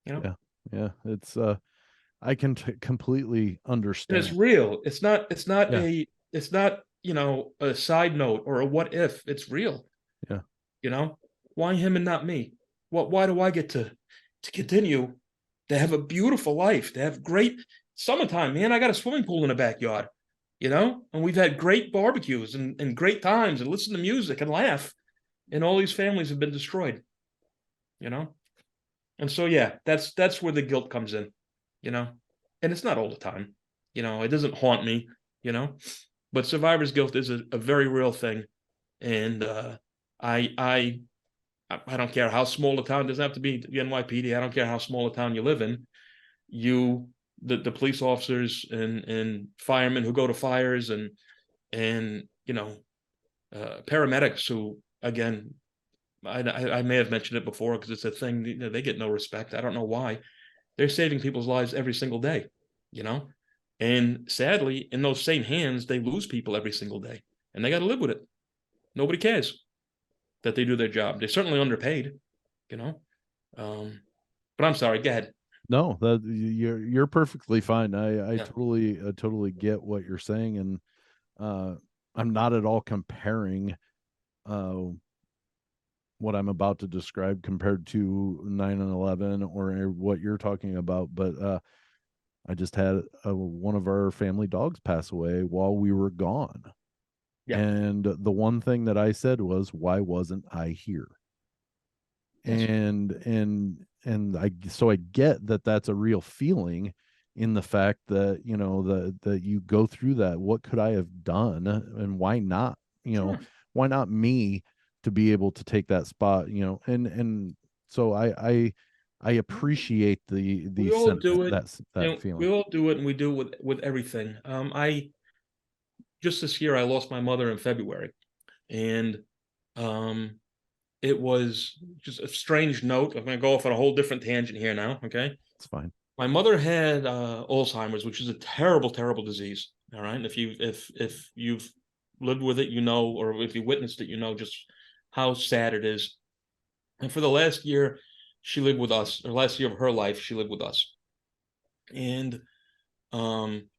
C: You know,
A: Yeah. Yeah. It's I can completely
C: and it's
A: understand.
C: real.
A: Yeah.
C: It's not, you know, a side note or a what if. It's real.
A: Yeah.
C: You know, why him and not me? Why do I get to continue to have a beautiful life, to have great summertime, man? I got a swimming pool in the backyard, you know, and we've had great barbecues and great times and listen to music and laugh. And all these families have been destroyed, you know? And so yeah, that's where the guilt comes in, you know. And it's not all the time, you know. It doesn't haunt me, you know. But survivor's guilt is a very real thing, and I I I don't care how small the town, it doesn't have to be the NYPD. I don't care how small a town you live in. You the police officers and firemen who go to fires and you know, paramedics who, again, I may have mentioned it before because it's a thing, you know, they get no respect. I don't know why. They're saving people's lives every single day, you know? And sadly, in those same hands, they lose people every single day and they got to live with it. Nobody cares that they do their job. They're certainly underpaid, you know? Um, but I'm sorry, go ahead.
A: No, that you're perfectly fine. I
C: Yeah.
A: totally get what you're saying, and uh I'm not at all comparing uh what I'm about to describe compared to 9/11 or what you're talking about, but I just had one of our family dogs pass away while we were gone.
C: Yeah.
A: And the one thing that I said was, why wasn't I here?
C: Yes.
A: And I get that that's a real feeling, in the fact that, that you go through that. What could I have done, and why not?
C: Sure.
A: Why not me to be able to take that spot? And so I appreciate the
C: We all
A: sentiment,
C: do it.
A: that
C: We
A: feeling.
C: all do it, and we do it with everything. I just this year I lost my mother in February, and um, it was just a strange note. I'm going to go off on a whole different tangent here now. Okay,
A: It's fine.
C: my mother had Alzheimer's, which is a terrible, terrible disease. All right, if you've lived with it, you know, or if you witnessed it, you know just how sad it is. And for the last year, she lived with us. Or last year of her life, she lived with us. And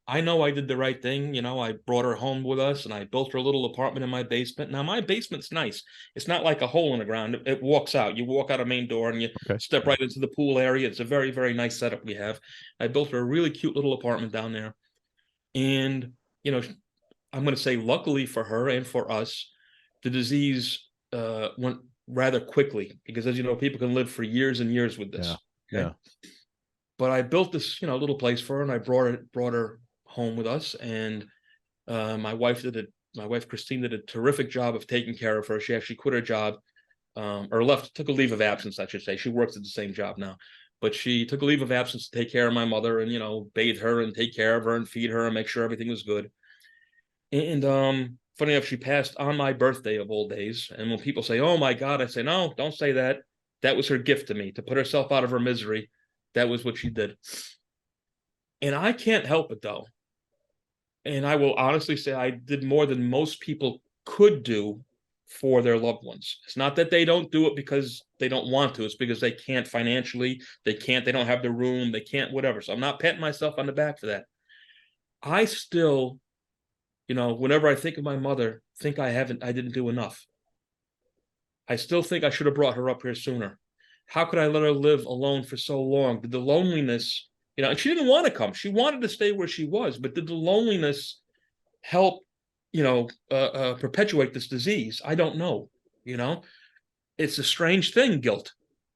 C: I know I did the right thing. You know, I brought her home with us and I built her a little apartment in my basement. Now, my basement's nice. It's not like a hole in the ground. It walks out. You walk out a main door and you
A: Okay.
C: step right into the pool area. It's a very, very nice setup we have. I built her a really cute little apartment down there. And, you know, I'm going to say, luckily for her and for us, the disease went rather quickly because, as you know, people can live for years and years with
A: Yeah.
C: this. Okay.
A: Yeah.
C: But I built this, little place for her, and I brought her home with us. And my wife My wife Christine did a terrific job of taking care of her. She actually quit her job, or took a leave of absence, I should say. She works at the same job now, but she took a leave of absence to take care of my mother, and bathe her and take care of her and feed her and make sure everything was good. And funny enough, she passed on my birthday of all days. And when people say, "Oh my God," I say, "No, don't say that. That was her gift to me to put herself out of her misery. That was what she did." And I can't help it though. And I will honestly say I did more than most people could do for their loved ones. It's not that they don't do it because they don't want to, it's because they can't financially, they don't have the room, they can't, whatever. So I'm not patting myself on the back for that. I still, whenever I think of my mother, think I didn't do enough. I still think I should have brought her up here sooner. How could I let her live alone for so long? Did the loneliness, and she didn't want to come. She wanted to stay where she was, but did the loneliness help, perpetuate this disease? I don't know. You know, it's a strange thing, guilt.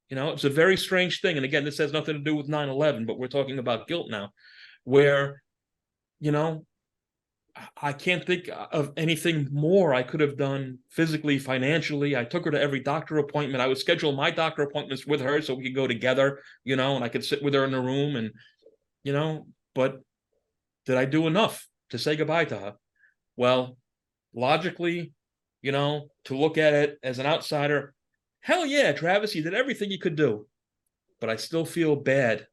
C: It's a very strange thing. And again, this has nothing to do with 9/11, but we're talking about guilt now, where, you know, I can't think of anything more I could have done physically, financially. I took her to every doctor appointment. I would schedule my doctor appointments with her so we could go together, and I could sit with her in the room and, but did I do enough to say goodbye to her? Well, logically, to look at it as an outsider, hell yeah, Travis, you did everything you could do. But I still feel bad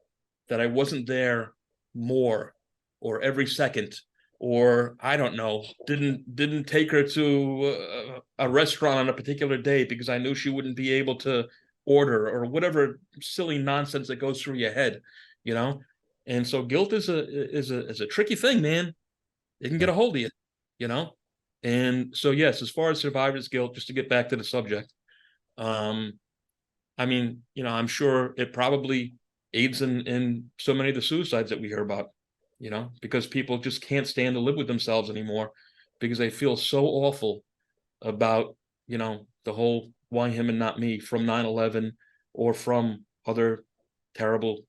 C: that I wasn't there more, or every second, or I don't know, didn't take her to a restaurant on a particular day because I knew she wouldn't be able to order, or whatever silly nonsense that goes through your head, you know. And so guilt is a tricky thing, man. It can get
A: Yeah.
C: a hold of you, you know. And so yes, as far as survivor's guilt, just to get back to the subject, um, I mean, I'm sure it probably aids in so many of the suicides that we hear about, because people just can't stand to live with themselves anymore because they feel so awful about, the whole why him and not me from 9/11, or from other terrible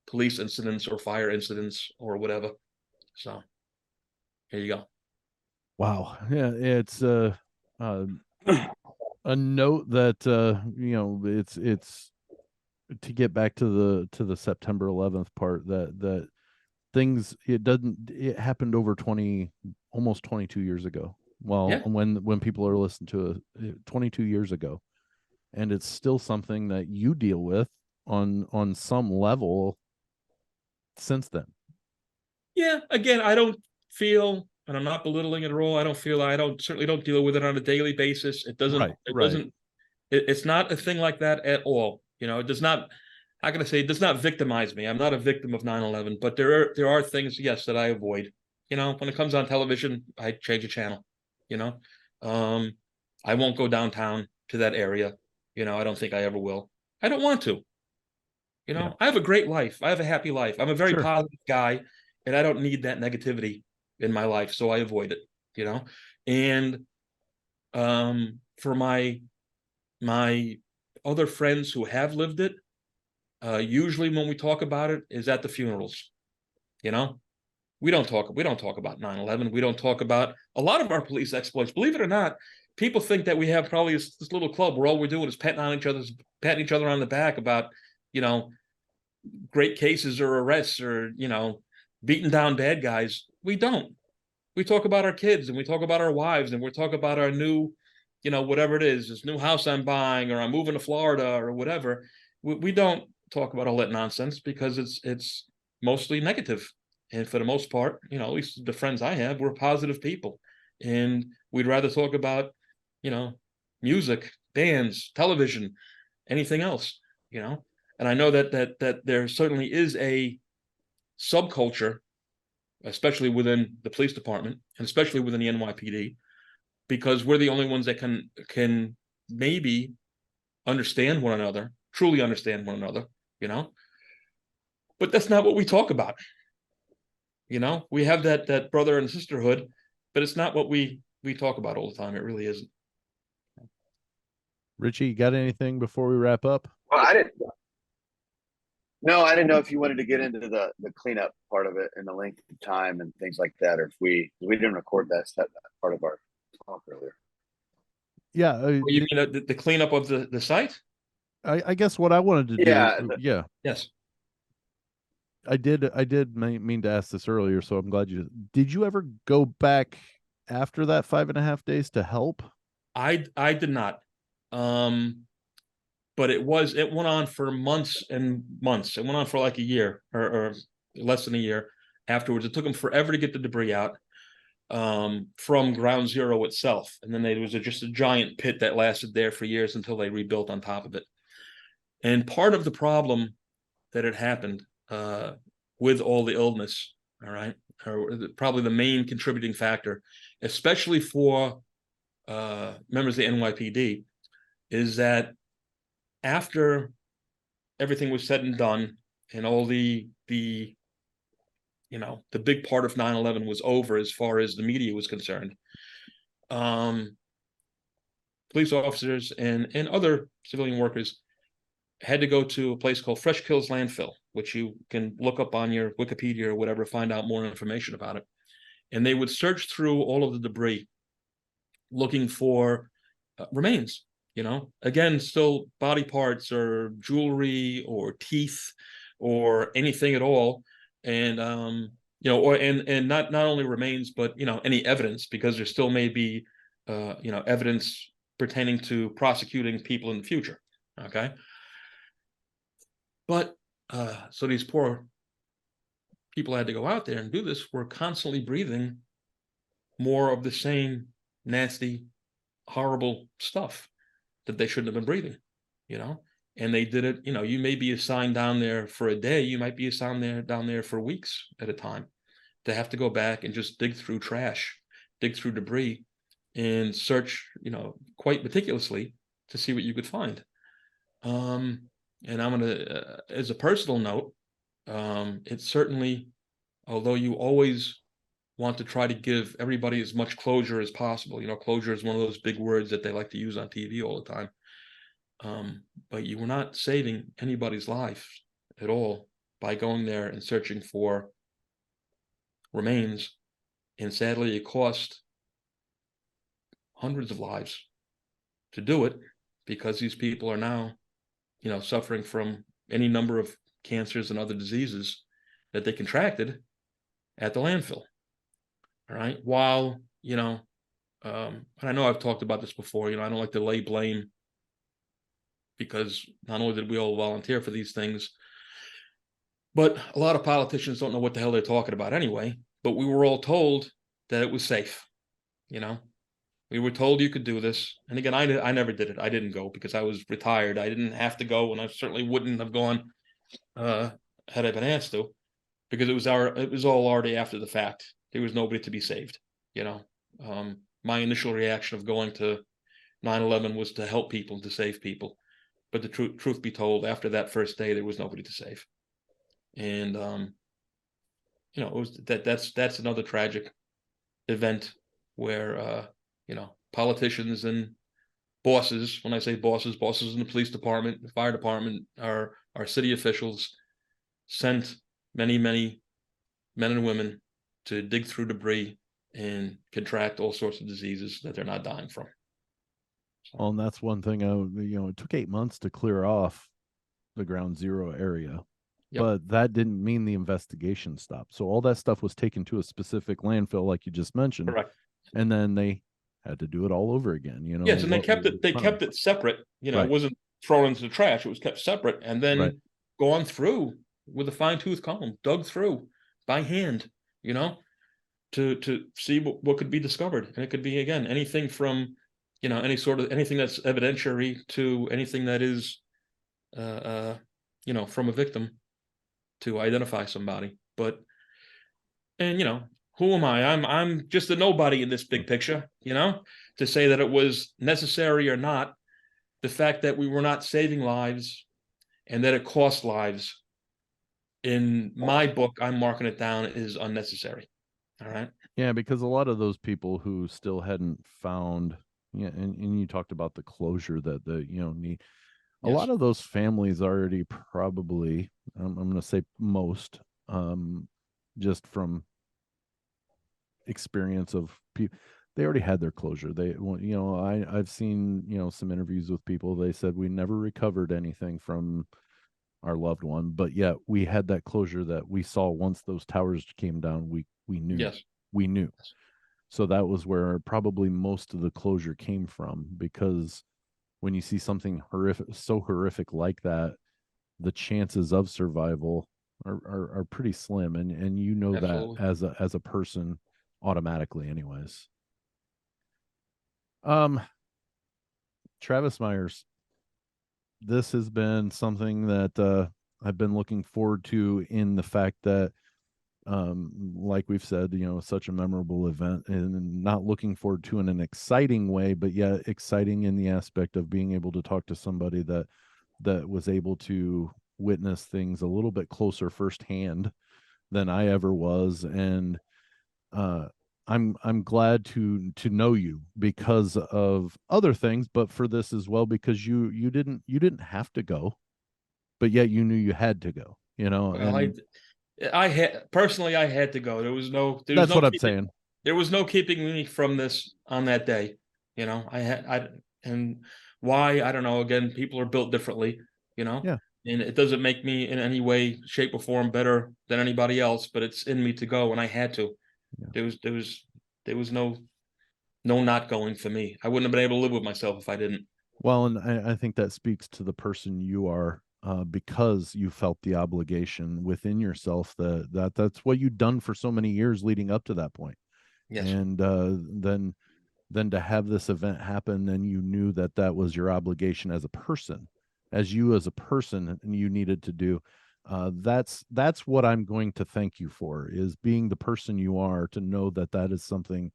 C: police incidents or fire incidents or whatever. So here you go.
A: Wow. Yeah, it's uh a note that it's to get back to the September 11th part, that things, it happened over 20, almost 22 years ago. Well,
C: Yeah.
A: when people are listening to it, 22 years ago, and it's still something that you deal with on some level since then.
C: Yeah. Again, I don't feel, and I'm not belittling it at all. I don't certainly don't deal with it on a daily basis.
A: Right, right.
C: It's not a thing like that at all. It does not, how can I say, it does not victimize me. I'm not a victim of 9/11, but there are things, yes, that I avoid. When it comes on television, I change a channel, you know. Um, I won't go downtown to that area. I don't think I ever will. I don't want to.
A: Yeah.
C: I have a great life. I have a happy life. I'm a very
A: Sure.
C: positive guy, and I don't need that negativity in my life, so I avoid it. And for my other friends who have lived it, usually when we talk about it is at the funerals. You know, we don't talk about 9/11. We don't talk about a lot of our police exploits. Believe it or not, people think that we have probably this little club where all we're doing is patting each other on the back about, you know, great cases or arrests or, beating down bad guys. We don't. We talk about our kids and we talk about our wives and we talk about our new, whatever it is, this new house I'm buying or I'm moving to Florida or whatever. We don't talk about all that nonsense because it's mostly negative. And for the most part, at least the friends I have, we're positive people. And we'd rather talk about, you know, music, bands, television, anything else. And I know that there certainly is a subculture, especially within the police department and especially within the NYPD, because we're the only ones that can maybe understand one another, truly understand one another, you know. But that's not what we talk about. We have that brother and sisterhood, but it's not what we talk about all the time. It really isn't.
A: Richie, you got anything before we wrap up?
B: Well, I didn't. No, I didn't know if you wanted to get into the cleanup part of it and the length of time and things like that, or if we didn't record that part of our talk earlier.
A: Yeah,
C: You mean the cleanup of the site?
A: I guess what I wanted to
B: Yeah,
A: do, yeah,
C: Yes.
A: I did mean to ask this earlier, so I'm glad you did. You ever go back after that 5.5 days to help?
C: I did not. But it went on for months and months. It went on for like a year or less than a year afterwards. It took them forever to get the debris out from ground zero itself. And then there was just a giant pit that lasted there for years until they rebuilt on top of it. And part of the problem that had happened with all the illness, all right, or probably the main contributing factor, especially for members of the NYPD, is that after everything was said and done and all the big part of 9/11 was over as far as the media was concerned, police officers and other civilian workers had to go to a place called Fresh Kills Landfill, which you can look up on your Wikipedia or whatever, find out more information about it. And they would search through all of the debris looking for remains, again, still body parts or jewelry or teeth or anything at all. And, and not only remains, but, any evidence, because there still may be, evidence pertaining to prosecuting people in the future. Okay. But so these poor people had to go out there and do this, were constantly breathing more of the same nasty, horrible stuff that they shouldn't have been breathing, and they did it. You may be assigned down there for a day, you might be assigned down there for weeks at a time, to have to go back and just dig through trash, dig through debris, and search, quite meticulously to see what you could find. And I'm gonna, as a personal note, it's certainly, although you always want to try to give everybody as much closure as possible. Closure is one of those big words that they like to use on TV all the time. But you were not saving anybody's life at all by going there and searching for remains. And sadly, it cost hundreds of lives to do it, because these people are now, suffering from any number of cancers and other diseases that they contracted at the landfill. All right. While, and I know I've talked about this before, I don't like to lay blame, because not only did we all volunteer for these things, but a lot of politicians don't know what the hell they're talking about anyway. But we were all told that it was safe. We were told you could do this. And again, I never did it. I didn't go because I was retired. I didn't have to go, and I certainly wouldn't have gone had I been asked to, because it was all already after the fact. There was nobody to be saved. My initial reaction of going to 9/11 was to help people, to save people. But the truth be told, after that first day, there was nobody to save. And it was that's another tragic event where politicians and bosses, when I say bosses in the police department, the fire department, our city officials sent many men and women to dig through debris and contract all sorts of diseases that they're not dying from.
A: Well, and that's one thing. It took 8 months to clear off the ground zero area,
C: Yep.
A: but that didn't mean the investigation stopped. So all that stuff was taken to a specific landfill, like you just mentioned.
C: Correct.
A: And then they had to do it all over again.
C: Yes, and they kept it separate. It wasn't thrown into the trash. It was kept separate and then gone through with a fine-tooth comb, dug through by hand, to see what could be discovered. And it could be, again, anything from anything that's evidentiary to anything that is from a victim to identify somebody. But who am I? I'm just a nobody in this big picture, to say that it was necessary or not. The fact that we were not saving lives and that it cost lives, in my book, I'm marking it down as unnecessary. All right.
A: Yeah, because a lot of those people who still hadn't found, and you talked about the closure that need. A lot of those families already probably, I'm going to say most, just from experience of people, they already had their closure. I've seen, some interviews with people. They said we never recovered anything from our loved one, but yet we had that closure that we saw once those towers came down. We knew.
C: Yes.
A: We knew. So that was where probably most of the closure came from, because when you see something horrific like that, the chances of survival are pretty slim, and
C: Absolutely.
A: that as a person automatically anyways. Travis Myers, this has been something that I've been looking forward to, in the fact that like we've said, such a memorable event, and not looking forward to in an exciting way, but yet exciting in the aspect of being able to talk to somebody that was able to witness things a little bit closer firsthand than I ever was. And I'm glad to know you because of other things, but for this as well, because you didn't have to go, but yet you knew you had to go,
C: Well,
A: and
C: I had to go. There was no
A: what I'm saying.
C: There was no keeping me from this on that day. And why, I don't know. Again, people are built differently,
A: Yeah.
C: and it doesn't make me in any way, shape, or form better than anybody else, but it's in me to go, and I had to. Yeah. There was no not going for me. I wouldn't have been able to live with myself if I didn't.
A: Well, and I think that speaks to the person you are, because you felt the obligation within yourself that's what you'd done for so many years leading up to that point.
C: Yes.
A: And then to have this event happen, and you knew that was your obligation as a person, and you needed to do. That's what I'm going to thank you for, is being the person you are, to know that is something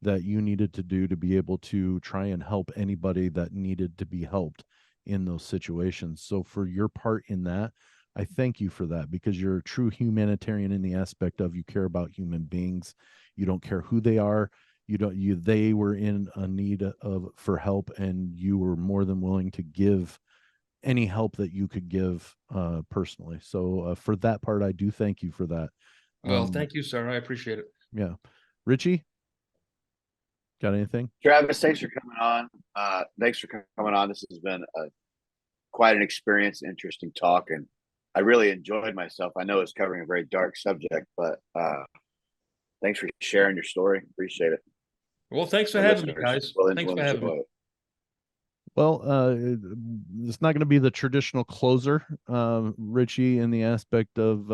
A: that you needed to do to be able to try and help anybody that needed to be helped in those situations. So for your part in that, I thank you for that, because you're a true humanitarian in the aspect of, you care about human beings. You don't care who they are. They were in a need for help, and you were more than willing to give any help that you could give personally. So for that part, I do thank you for that.
C: Well, thank you, sir. I appreciate it.
A: Yeah. Richie, got anything?
B: Travis, thanks for coming on. This has been quite an experience, interesting talk, and I really enjoyed myself. I know it's covering a very dark subject, but thanks for sharing your story. Appreciate it.
C: Well, thanks for having me, guys. Thanks for having me.
A: Well, it's not going to be the traditional closer, Richie, in the aspect of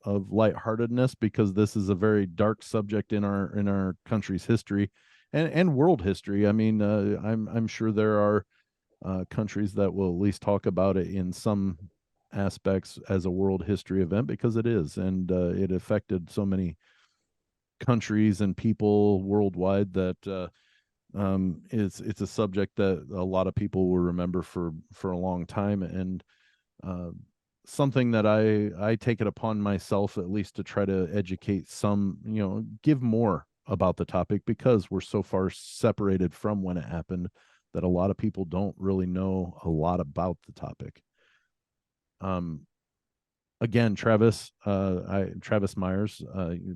A: lightheartedness, because this is a very dark subject in our country's history and world history. I mean, I'm sure there are countries that will at least talk about it in some aspects as a world history event, because it is, and it affected so many countries and people worldwide that It's a subject that a lot of people will remember for a long time, and uh, something that I take it upon myself at least to try to educate some, give more about the topic, because we're so far separated from when it happened that a lot of people don't really know a lot about the topic. Again, Travis Myers,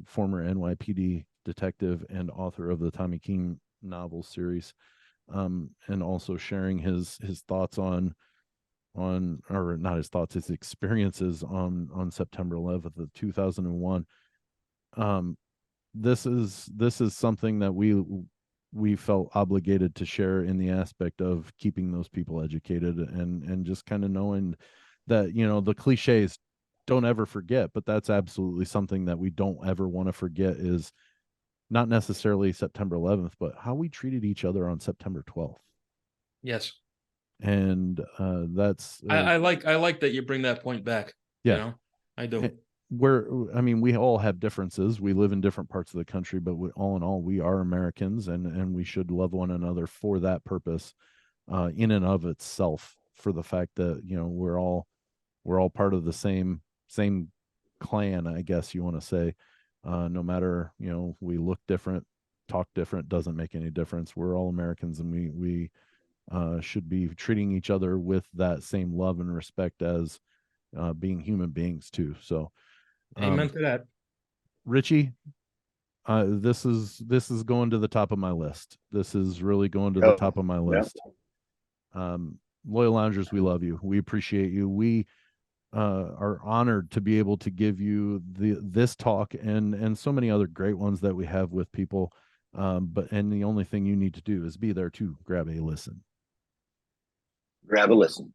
A: former NYPD detective and author of the Tommy King novel series, and also sharing his thoughts or not his thoughts, his experiences on September 11th of 2001. Um, this is something that we felt obligated to share in the aspect of keeping those people educated, and just kind of knowing that, the cliches, don't ever forget, but that's absolutely something that we don't ever want to forget, is not necessarily September 11th, but how we treated each other on September 12th.
C: Yes.
A: And that's
C: I like that you bring that point back.
A: yeah.
C: I do.
A: I mean, we all have differences. We live in different parts of the country, but all in all, we are Americans, and we should love one another for that purpose, in and of itself, for the fact that, we're all part of the same clan, I guess you want to say. No matter, we look different, talk different, doesn't make any difference. We're all Americans, and we should be treating each other with that same love and respect as being human beings too. So,
C: Amen to that.
A: Richie, this is going to the top of my list. This is really going to the
B: Oh,
A: top of my
B: yeah.
A: list. Loyal Loungers, we love you. We appreciate you. We are honored to be able to give you this talk and so many other great ones that we have with people. And the only thing you need to do is be there to grab a listen.
B: Grab a listen.